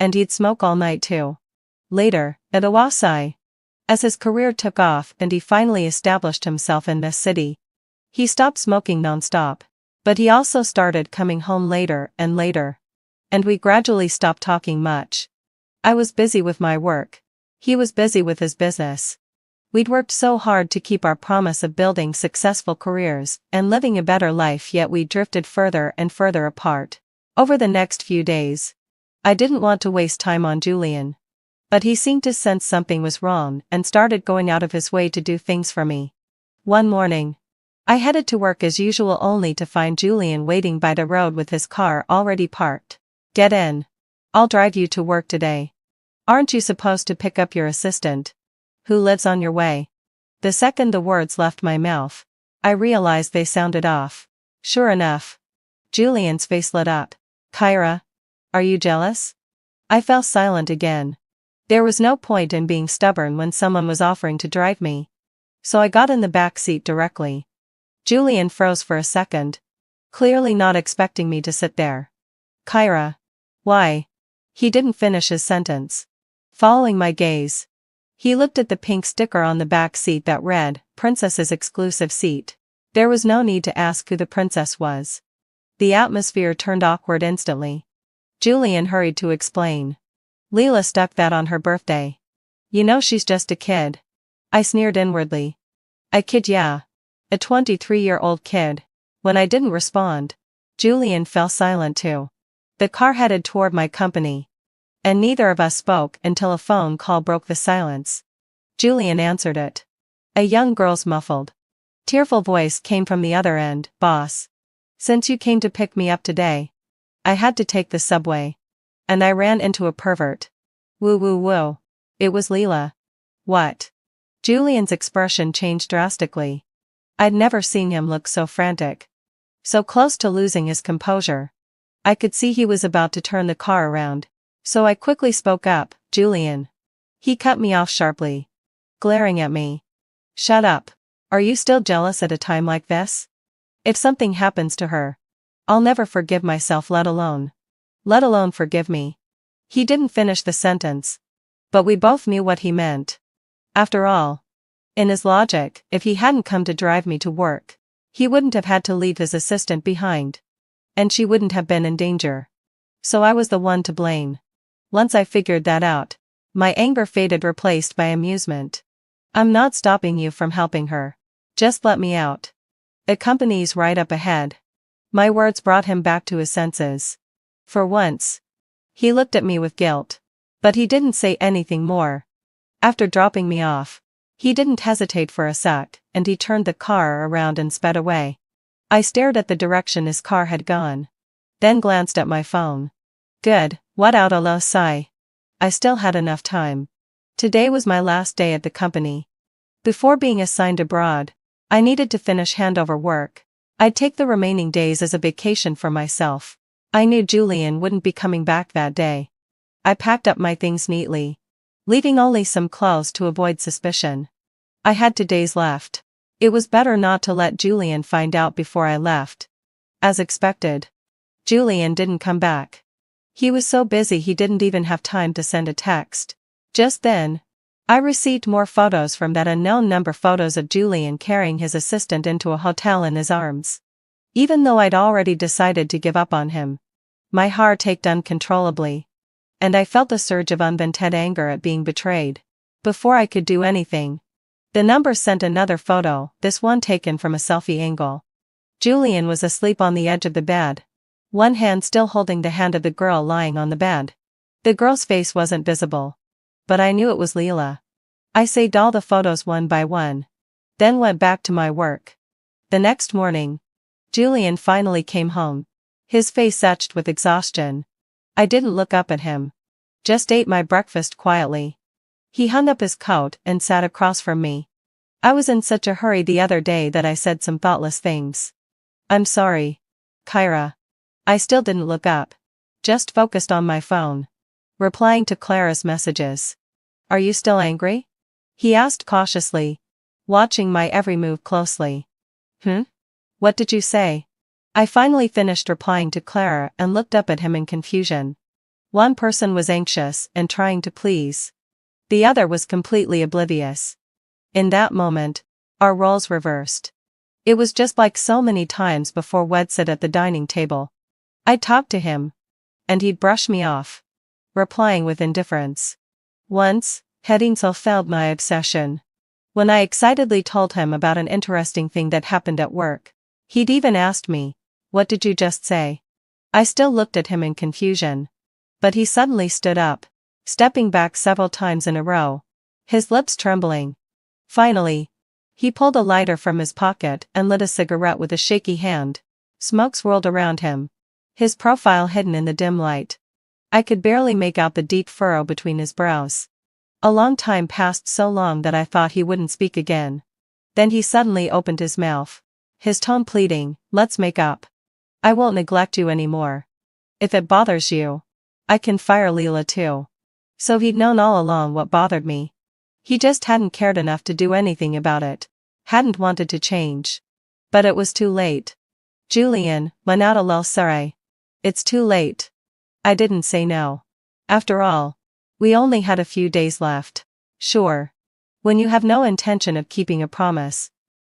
And he'd smoke all night too. Later, at Iwasai, as his career took off and he finally established himself in this city, he stopped smoking nonstop. But he also started coming home later and later. And we gradually stopped talking much. I was busy with my work. He was busy with his business. We'd worked so hard to keep our promise of building successful careers and living a better life, yet we drifted further and further apart. Over the next few days, I didn't want to waste time on Julian. But he seemed to sense something was wrong and started going out of his way to do things for me. One morning, I headed to work as usual only to find Julian waiting by the road with his car already parked. "Get in. I'll drive you to work today. Aren't you supposed to pick up your assistant, who lives on your way?" The second the words left my mouth, I realized they sounded off. Sure enough, Julian's face lit up. "Kyra, are you jealous?" I fell silent again. There was no point in being stubborn when someone was offering to drive me. So I got in the back seat directly. Julian froze for a second, clearly not expecting me to sit there. "Kyra, Why? He didn't finish his sentence. Following my gaze, he looked at the pink sticker on the back seat that read, Princess's exclusive seat. There was no need to ask who the princess was. The atmosphere turned awkward instantly. Julian hurried to explain. Leela stuck that on her birthday. You know she's just a kid. I sneered inwardly. A kid, yeah. A 23-year-old kid. When I didn't respond, Julian fell silent too. The car headed toward my company. And neither of us spoke until a phone call broke the silence. Julian answered it. A young girl's muffled, tearful voice came from the other end. Boss. Since you came to pick me up today, I had to take the subway. And I ran into a pervert. Woo woo woo. It was Leela. What? Julian's expression changed drastically. I'd never seen him look so frantic. So close to losing his composure. I could see he was about to turn the car around. So I quickly spoke up, Julian. He cut me off sharply, glaring at me. Shut up. Are you still jealous at a time like this? If something happens to her, I'll never forgive myself, let alone forgive me. He didn't finish the sentence. But we both knew what he meant. After all, in his logic, if he hadn't come to drive me to work, he wouldn't have had to leave his assistant behind. And she wouldn't have been in danger. So I was the one to blame. Once I figured that out, my anger faded, replaced by amusement. I'm not stopping you from helping her. Just let me out. The company's right up ahead. My words brought him back to his senses. For once, he looked at me with guilt. But he didn't say anything more. After dropping me off, he didn't hesitate for a sec, and he turned the car around and sped away. I stared at the direction his car had gone. Then glanced at my phone. Good, what out a low sigh. I still had enough time. Today was my last day at the company. Before being assigned abroad, I needed to finish handover work. I'd take the remaining days as a vacation for myself. I knew Julian wouldn't be coming back that day. I packed up my things neatly, leaving only some clothes to avoid suspicion. I had 2 days left. It was better not to let Julian find out before I left. As expected, Julian didn't come back. He was so busy he didn't even have time to send a text. Just then, I received more photos from that unknown number, photos of Julian carrying his assistant into a hotel in his arms. Even though I'd already decided to give up on him, my heart ached uncontrollably. And I felt a surge of unvented anger at being betrayed. Before I could do anything, the number sent another photo, this one taken from a selfie angle. Julian was asleep on the edge of the bed, one hand still holding the hand of the girl lying on the bed. The girl's face wasn't visible, but I knew it was Leela. I saved all the photos one by one, then went back to my work. The next morning, Julian finally came home, his face etched with exhaustion. I didn't look up at him. Just ate my breakfast quietly. He hung up his coat and sat across from me. I was in such a hurry the other day that I said some thoughtless things. I'm sorry, Kyra. I still didn't look up. Just focused on my phone, replying to Clara's messages. Are you still angry? He asked cautiously, watching my every move closely. What did you say? I finally finished replying to Clara and looked up at him in confusion. One person was anxious and trying to please. The other was completely oblivious. In that moment, our roles reversed. It was just like so many times before we'd sit at the dining table. I'd talk to him, and he'd brush me off, replying with indifference. Once, heading so failed my obsession. When I excitedly told him about an interesting thing that happened at work, he'd even asked me, "What did you just say?" I still looked at him in confusion. But he suddenly stood up, stepping back several times in a row, his lips trembling. Finally, he pulled a lighter from his pocket and lit a cigarette with a shaky hand. Smoke swirled around him, his profile hidden in the dim light. I could barely make out the deep furrow between his brows. A long time passed, so long that I thought he wouldn't speak again. Then he suddenly opened his mouth, his tone pleading, "Let's make up. I won't neglect you anymore. If it bothers you, I can fire Leela too." So he'd known all along what bothered me. He just hadn't cared enough to do anything about it, hadn't wanted to change. But it was too late. Julian, manata lel sare. It's too late. I didn't say no. After all, we only had a few days left. Sure. When you have no intention of keeping a promise,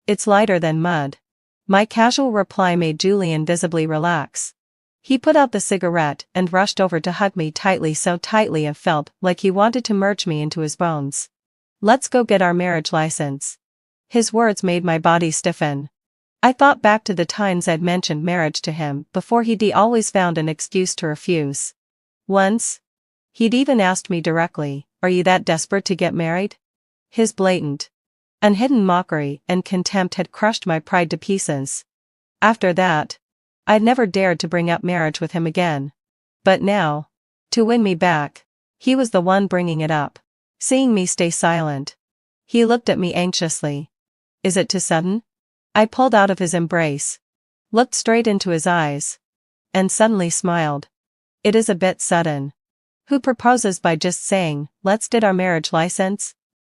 it's lighter than mud. My casual reply made Julian visibly relax. He put out the cigarette and rushed over to hug me tightly, so tightly I felt like he wanted to merge me into his bones. Let's go get our marriage license. His words made my body stiffen. I thought back to the times I'd mentioned marriage to him before he'd always found an excuse to refuse. Once, he'd even asked me directly, "Are you that desperate to get married?" His blatant, unhidden mockery and contempt had crushed my pride to pieces. After that, I'd never dared to bring up marriage with him again. But now, to win me back, he was the one bringing it up. Seeing me stay silent, he looked at me anxiously. Is it too sudden? I pulled out of his embrace, looked straight into his eyes, and suddenly smiled. It is a bit sudden. Who proposes by just saying, "Let's get our marriage license"?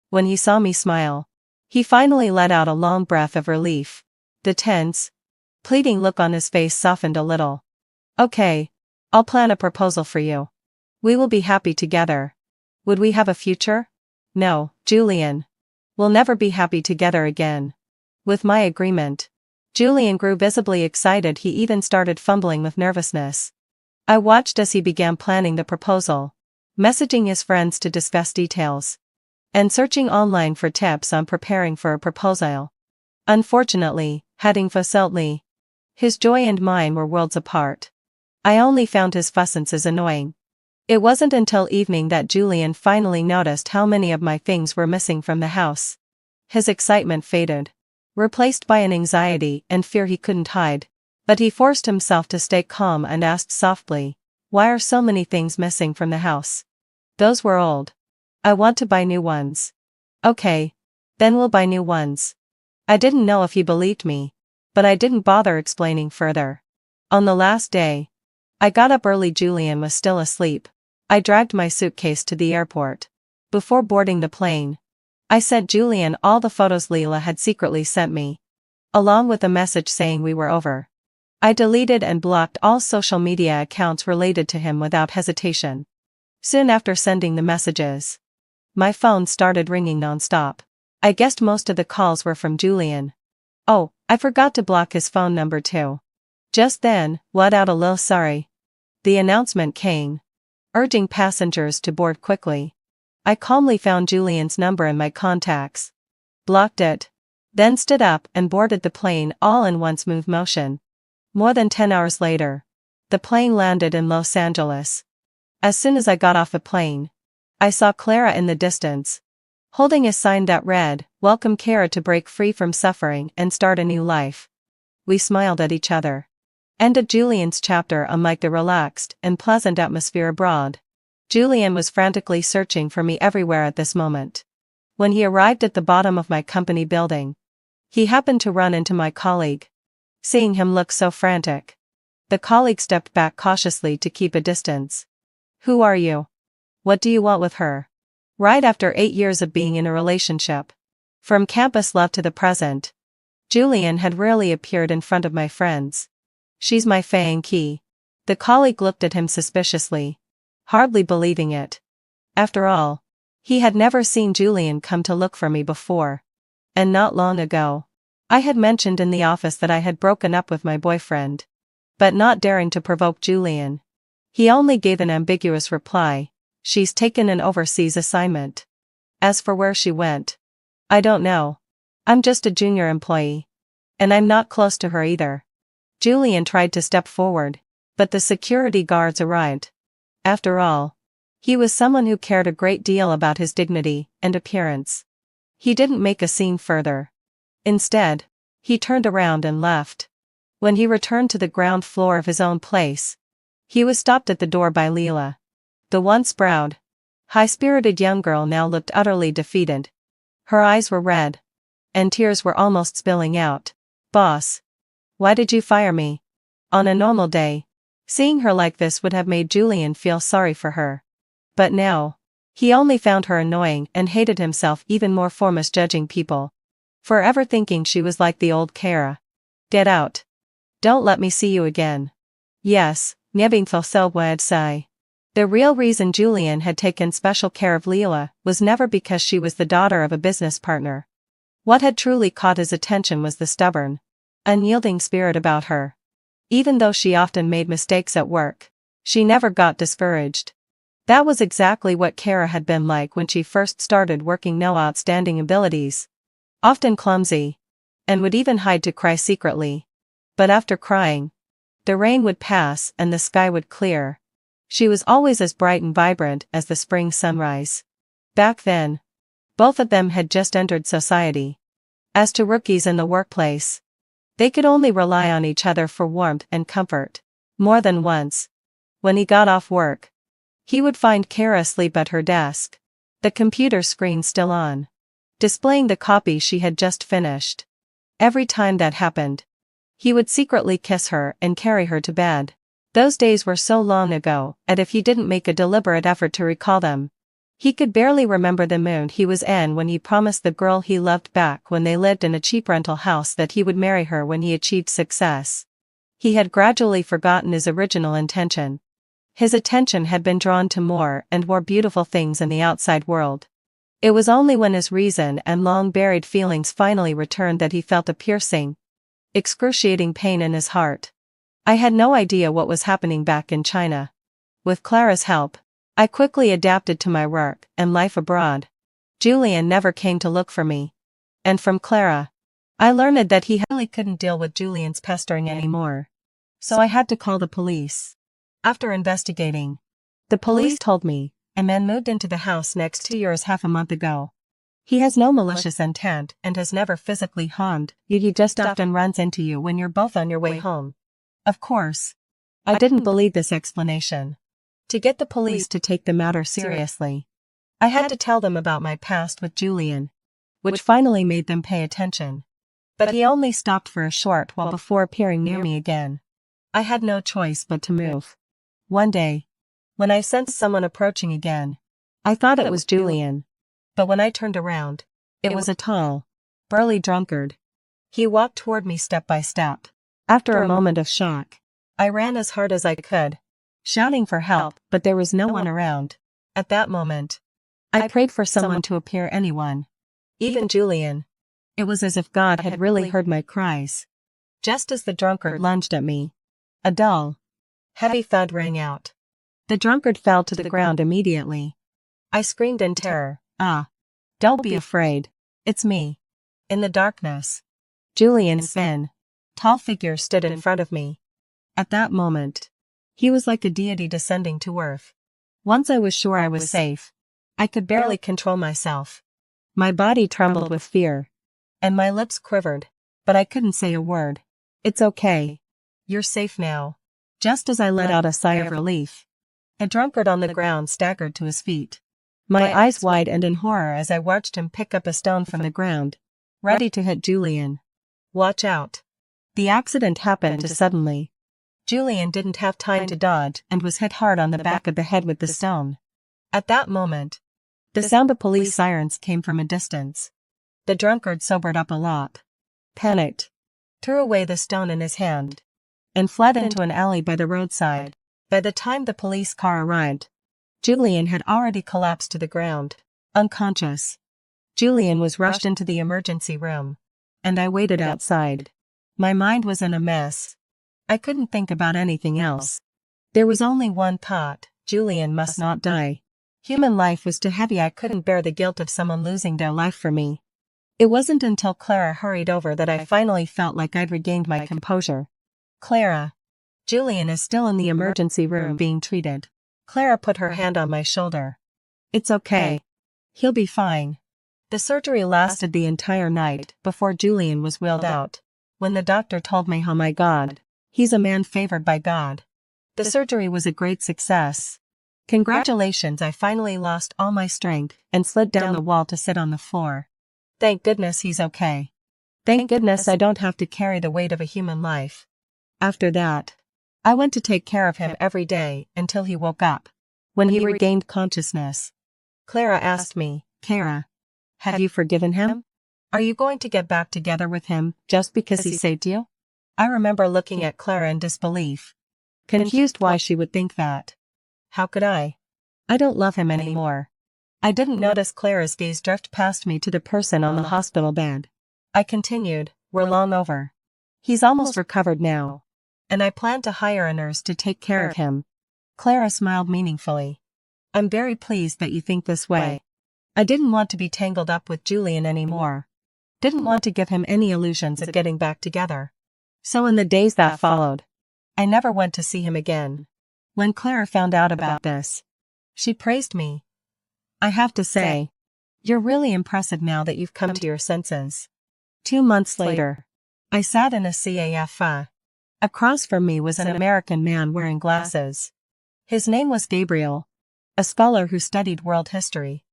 When he saw me smile, he finally let out a long breath of relief. The tense, pleading look on his face softened a little. Okay, I'll plan a proposal for you. We will be happy together. Would we have a future? No, Julian. We'll never be happy together again. With my agreement, Julian grew visibly excited. He even started fumbling with nervousness. I watched as he began planning the proposal, messaging his friends to discuss details, and searching online for tips on preparing for a proposal. Unfortunately, heading facilely, his joy and mine were worlds apart. I only found his fussances annoying. It wasn't until evening that Julian finally noticed how many of my things were missing from the house. His excitement faded, replaced by an anxiety and fear he couldn't hide, but he forced himself to stay calm and asked softly, "Why are so many things missing from the house?" "Those were old. I want to buy new ones." "Okay. Then we'll buy new ones." I didn't know if he believed me, but I didn't bother explaining further. On the last day, I got up early. Julian was still asleep. I dragged my suitcase to the airport. Before boarding the plane, I sent Julian all the photos Leela had secretly sent me, along with a message saying we were over. I deleted and blocked all social media accounts related to him without hesitation. Soon after sending the messages, my phone started ringing non-stop. I guessed most of the calls were from Julian. Oh, I forgot to block his phone number too. Just then, let out a little sorry. The announcement came, urging passengers to board quickly. I calmly found Julian's number in my contacts, blocked it, then stood up and boarded the plane all in one smooth motion. More than 10 hours later, the plane landed in Los Angeles. As soon as I got off the plane, I saw Clara in the distance, holding a sign that read, "Welcome Kara to break free from suffering and start a new life." We smiled at each other. End of Julian's chapter. Unlike the relaxed and pleasant atmosphere abroad, Julian was frantically searching for me everywhere at this moment. When he arrived at the bottom of my company building, he happened to run into my colleague. Seeing him look so frantic, the colleague stepped back cautiously to keep a distance. "Who are you? What do you want with her?" Right after 8 years of being in a relationship, from campus love to the present, Julian had rarely appeared in front of my friends. "She's my Fang Key." The colleague looked at him suspiciously, hardly believing it. After all, he had never seen Julian come to look for me before. And not long ago, I had mentioned in the office that I had broken up with my boyfriend. But not daring to provoke Julian, he only gave an ambiguous reply, "She's taken an overseas assignment. As for where she went, I don't know. I'm just a junior employee. And I'm not close to her either." Julian tried to step forward, but the security guards arrived. After all, he was someone who cared a great deal about his dignity and appearance. He didn't make a scene further. Instead, he turned around and left. When he returned to the ground floor of his own place, he was stopped at the door by Leela. The once proud, high-spirited young girl now looked utterly defeated. Her eyes were red, and tears were almost spilling out. "Boss, why did you fire me?" On a normal day, seeing her like this would have made Julian feel sorry for her. But now, he only found her annoying and hated himself even more for misjudging people. Forever thinking she was like the old Kara. "Get out. Don't let me see you again." "Yes, Niebing so wad say. The real reason Julian had taken special care of Leela was never because she was the daughter of a business partner. What had truly caught his attention was the stubborn, unyielding spirit about her. Even though she often made mistakes at work, she never got discouraged. That was exactly what Kara had been like when she first started working. No outstanding abilities. Often clumsy. And would even hide to cry secretly. But after crying, the rain would pass and the sky would clear. She was always as bright and vibrant as the spring sunrise. Back then, both of them had just entered society. As to rookies in the workplace, they could only rely on each other for warmth and comfort. More than once, when he got off work, he would find Kara asleep at her desk, the computer screen still on, displaying the copy she had just finished. Every time that happened, he would secretly kiss her and carry her to bed. Those days were so long ago, and if he didn't make a deliberate effort to recall them, he could barely remember the mood he was in when he promised the girl he loved back when they lived in a cheap rental house that he would marry her when he achieved success. He had gradually forgotten his original intention. His attention had been drawn to more and more beautiful things in the outside world. It was only when his reason and long-buried feelings finally returned that he felt a piercing, excruciating pain in his heart. I had no idea what was happening back in China. With Clara's help, I quickly adapted to my work and life abroad. Julian never came to look for me. And from Clara, I learned that he really couldn't deal with Julian's pestering anymore. So I had to call the police. After investigating, the police told me a man moved into the house next to yours half a month ago. He has no malicious intent and has never physically harmed you. He just often runs into you when you're both on your way home. Of course, I didn't believe this explanation. To get the police to take the matter seriously, I had to tell them about my past with Julian, which finally made them pay attention. But he only stopped for a short while before appearing near me again. I had no choice but to move. One day, when I sensed someone approaching again, I thought it was Julian. But when I turned around, it was a tall, burly drunkard. He walked toward me step by step. After a moment of shock, I ran as hard as I could, shouting for help, but there was no one around. At that moment, I prayed for someone to appear, anyone. Even Julian. It was as if God had really heard my cries. Just as the drunkard lunged at me, a dull, heavy thud rang out. The drunkard fell to the ground immediately. I screamed in terror, "Ah! Don't be afraid. It's me." In the darkness, Julian's thin, tall figure stood in front of me. At that moment, he was like a deity descending to earth. Once I was sure I was safe, I could barely control myself. My body trembled with fear, and my lips quivered, but I couldn't say a word. "It's okay. You're safe now." Just as I let out a sigh of relief, a drunkard on the ground staggered to his feet. My eyes widened in horror as I watched him pick up a stone from the ground, ready to hit Julian. "Watch out." The accident happened too suddenly. Julian didn't have time to dodge and was hit hard on the back of the head with the stone. At that moment, the sound of police sirens came from a distance. The drunkard sobered up a lot, panicked, threw away the stone in his hand, and fled into an alley by the roadside. By the time the police car arrived, Julian had already collapsed to the ground, unconscious. Julian was rushed into the emergency room, and I waited outside. My mind was in a mess. I couldn't think about anything else. There was only one thought: Julian must not die. Human life was too heavy. I couldn't bear the guilt of someone losing their life for me. It wasn't until Clara hurried over that I finally felt like I'd regained my composure. "Clara, Julian is still in the emergency room being treated." Clara put her hand on my shoulder. "It's okay. He'll be fine." The surgery lasted the entire night before Julian was wheeled out. When the doctor told me, "Oh my God, he's a man favored by God." The surgery was a great success. Congratulations, I finally lost all my strength and slid down the wall to sit on the floor. Thank goodness he's okay. Thank goodness I don't have to carry the weight of a human life. After that, I went to take care of him every day until he woke up. When he regained consciousness, Clara asked me, "Kara, have you forgiven him? Are you going to get back together with him just because he saved you?" I remember looking at Clara in disbelief. confused why she would think that. How could I? I don't love him anymore. I didn't notice Clara's gaze drift past me to the person on the hospital bed. I continued, we're long over. He's almost recovered now. And I plan to hire a nurse to take care of him. Clara smiled meaningfully. I'm very pleased that you think this way. I didn't want to be tangled up with Julian anymore. Didn't want to give him any illusions of getting back together. So in the days that followed, I never went to see him again. When Clara found out about this, she praised me. I have to say, you're really impressive now that you've come to your senses. 2 months later, I sat in a cafe. Across from me was an American man wearing glasses. His name was Gabriel, a scholar who studied world history.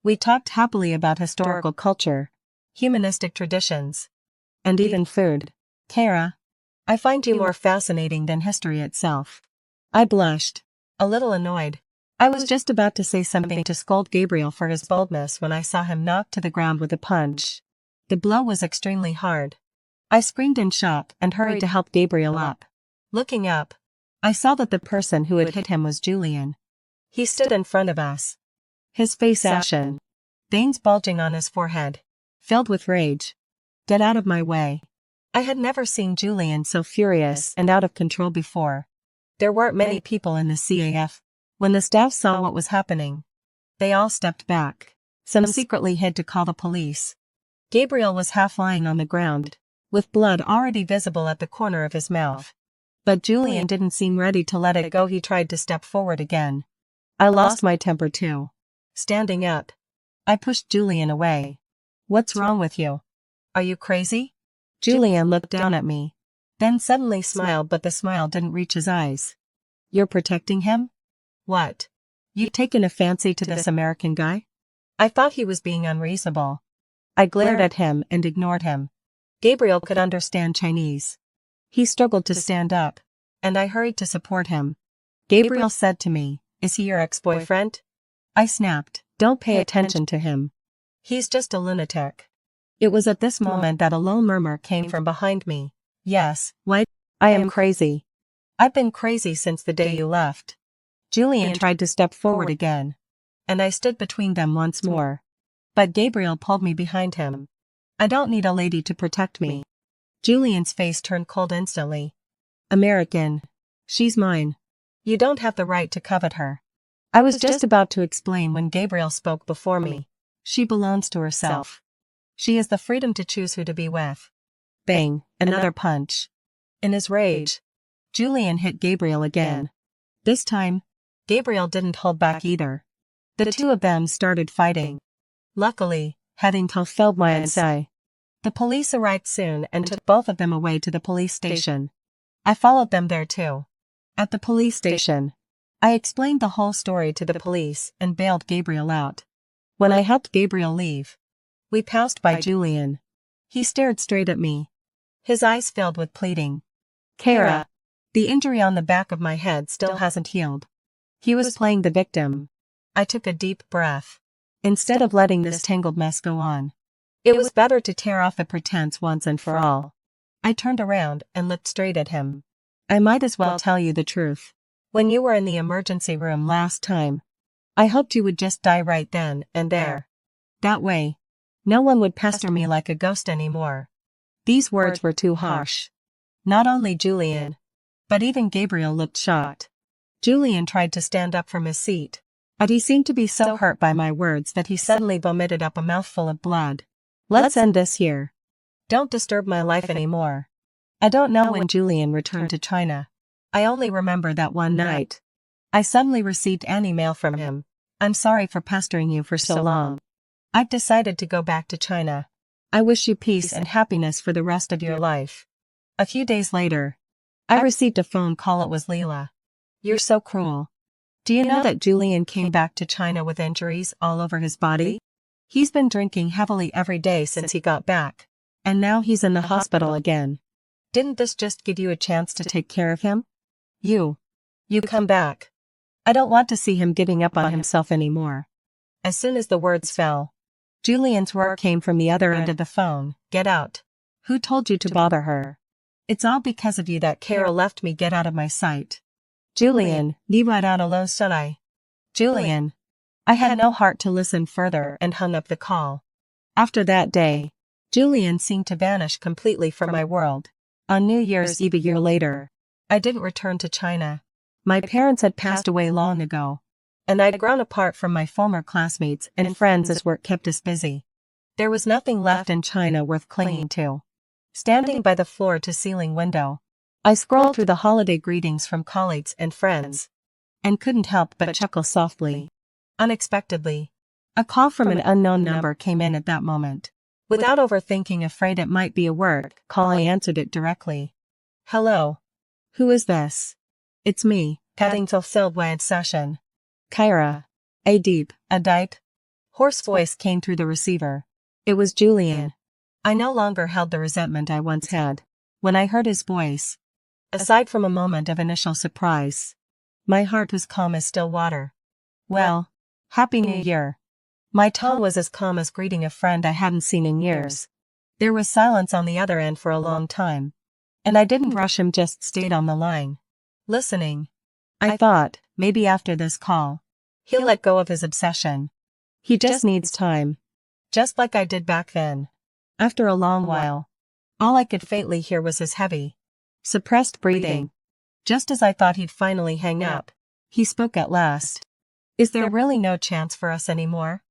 We talked happily about historical culture, humanistic traditions, and even food. Kara, I find you more fascinating than history itself. I blushed, a little annoyed. I was just about to say something to scold Gabriel for his boldness when I saw him knocked to the ground with a punch. The blow was extremely hard. I screamed in shock and hurried to help Gabriel up. Looking up, I saw that the person who had hit him was Julian. He stood in front of us, his face ashen, veins bulging on his forehead, filled with rage. Get out of my way. I had never seen Julian so furious and out of control before. There weren't many people in the CAF. When the staff saw what was happening, they all stepped back. Some secretly hid to call the police. Gabriel was half lying on the ground, with blood already visible at the corner of his mouth. But Julian didn't seem ready to let it go. He tried to step forward again. I lost my temper too. Standing up, I pushed Julian away. What's wrong with you? Are you crazy? Julian looked down at me, then suddenly smiled, but the smile didn't reach his eyes. You're protecting him? What? You've taken a fancy to this American guy? I thought he was being unreasonable. I glared at him and ignored him. Gabriel could understand Chinese. He struggled to stand up, and I hurried to support him. Gabriel said to me, "Is he your ex-boyfriend?" I snapped, "Don't pay attention to him. He's just a lunatic." It was at this moment that a low murmur came from behind me. Yes, why? I am crazy. I've been crazy since the day you left. Julian tried to step forward again, and I stood between them once more. But Gabriel pulled me behind him. I don't need a lady to protect me. Julian's face turned cold instantly. American. She's mine. You don't have the right to covet her. I was just about to explain when Gabriel spoke before me. She belongs to herself. She has the freedom to choose who to be with. Bang, another punch. In his rage, Julian hit Gabriel again. This time, Gabriel didn't hold back either. The two of them started fighting. Luckily, having fulfilled my essay, the police arrived soon and took both of them away to the police station. I followed them there too. At the police station, I explained the whole story to the police and bailed Gabriel out. When I helped Gabriel leave, we passed by Julian. He stared straight at me, his eyes filled with pleading. Kara, the injury on the back of my head still hasn't healed. He was playing the victim. I took a deep breath. Instead of letting this tangled mess go on, it was better to tear off the pretense once and for all. I turned around and looked straight at him. I might as well tell you the truth. When you were in the emergency room last time, I hoped you would just die right then and there. That way, no one would pester me like a ghost anymore. These words were too harsh. Not only Julian, but even Gabriel looked shocked. Julian tried to stand up from his seat, but he seemed to be so hurt by my words that he suddenly vomited up a mouthful of blood. Let's end this here. Don't disturb my life anymore. I don't know when Julian returned to China. I only remember that one night, I suddenly received an email from him. I'm sorry for pestering you for so long. I've decided to go back to China. I wish you peace and happiness for the rest of your life. A few days later, I received a phone call. It was Leela. You're so cruel. Do you know that Julian came back to China with injuries all over his body? He's been drinking heavily every day since he got back, and now he's in the hospital again. Didn't this just give you a chance to take care of him? You come back. I don't want to see him giving up on himself anymore. As soon as the words fell, Julian's roar came from the other end of the phone. Get out. Who told you to bother her? It's all because of you that Carol left me. Get out of my sight. Julian, you let out a low sigh. Julian. I had no heart to listen further and hung up the call. After that day, Julian seemed to vanish completely from my world. On New Year's Eve a year later, I didn't return to China. My parents had passed away long ago, and I'd grown apart from my former classmates and friends as work kept us busy. There was nothing left in China worth clinging to. Standing by the floor-to-ceiling window, I scrolled through the holiday greetings from colleagues and friends, and couldn't help but chuckle softly. Unexpectedly, a call from an unknown number came in at that moment. Without overthinking, afraid it might be a work call, I answered it directly. Hello. Who is this? It's me, having fulfilled my session. Kyra. A deep, hoarse voice came through the receiver. It was Julian. I no longer held the resentment I once had when I heard his voice. Aside from a moment of initial surprise, my heart was calm as still water. Well, Happy New Year. My tone was as calm as greeting a friend I hadn't seen in years. There was silence on the other end for a long time, and I didn't rush him, just stayed on the line, listening. I thought, maybe after this call, he'll let go of his obsession. He just needs time. Just like I did back then. After a long while, all I could faintly hear was his heavy, suppressed breathing. Just as I thought he'd finally hang up, he spoke at last. Is there really no chance for us anymore?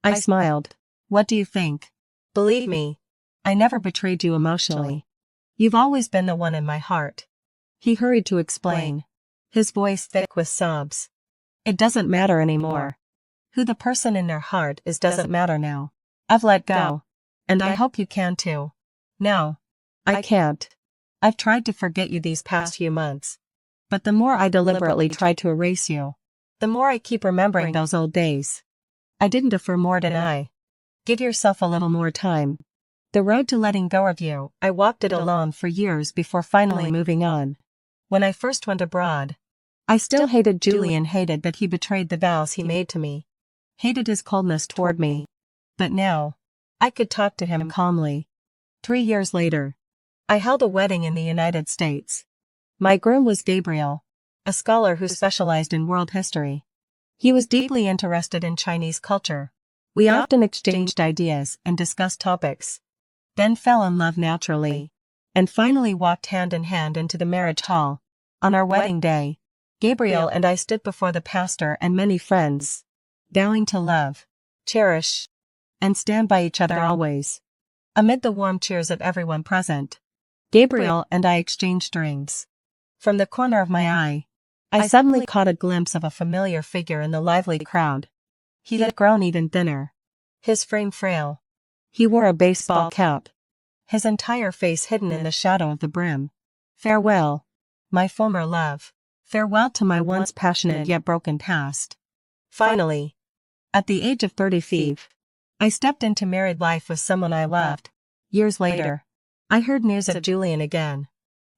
I smiled. What do you think? Believe me, I never betrayed you emotionally. You've always been the one in my heart. He hurried to explain, his voice thick with sobs. It doesn't matter anymore. Who the person in their heart is doesn't matter now. I've let go. And I hope you can too. No. I can't. I've tried to forget you these past few months. But the more I deliberately try to erase you, the more I keep remembering those old days. I didn't offer more, did I? Give yourself a little more time. The road to letting go of you, I walked it alone for years before finally moving on. When I first went abroad, I still hated Julian, hated that he betrayed the vows he made to me, hated his coldness toward me. But now, I could talk to him calmly. 3 years later, I held a wedding in the United States. My groom was Gabriel, a scholar who specialized in world history. He was deeply interested in Chinese culture. We often exchanged ideas and discussed topics, then fell in love naturally, and finally walked hand in hand into the marriage hall. On our wedding day, Gabriel and I stood before the pastor and many friends, vowing to love, cherish, and stand by each other always. Amid the warm cheers of everyone present, Gabriel and I exchanged rings. From the corner of my eye, I suddenly caught a glimpse of a familiar figure in the lively crowd. He had grown even thinner, his frame frail. He wore a baseball cap, his entire face hidden in the shadow of the brim. Farewell, my former love. Farewell to my once passionate yet broken past. Finally, at the age of 35, I stepped into married life with someone I loved. Years later, I heard news of Julian again.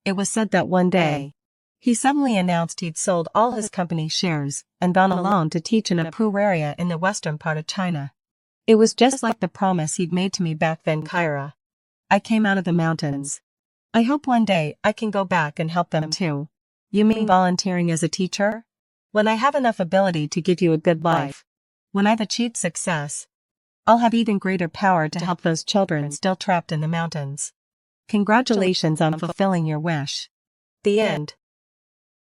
It was said that one day, he suddenly announced he'd sold all his company shares and gone alone to teach in a poor area in the western part of China. It was just like the promise he'd made to me back then, Kyra. I came out of the mountains. I hope one day I can go back and help them too. You mean volunteering as a teacher? When I have enough ability to give you a good life, when I've achieved success, I'll have even greater power to help those children still trapped in the mountains. Congratulations on fulfilling your wish. The end.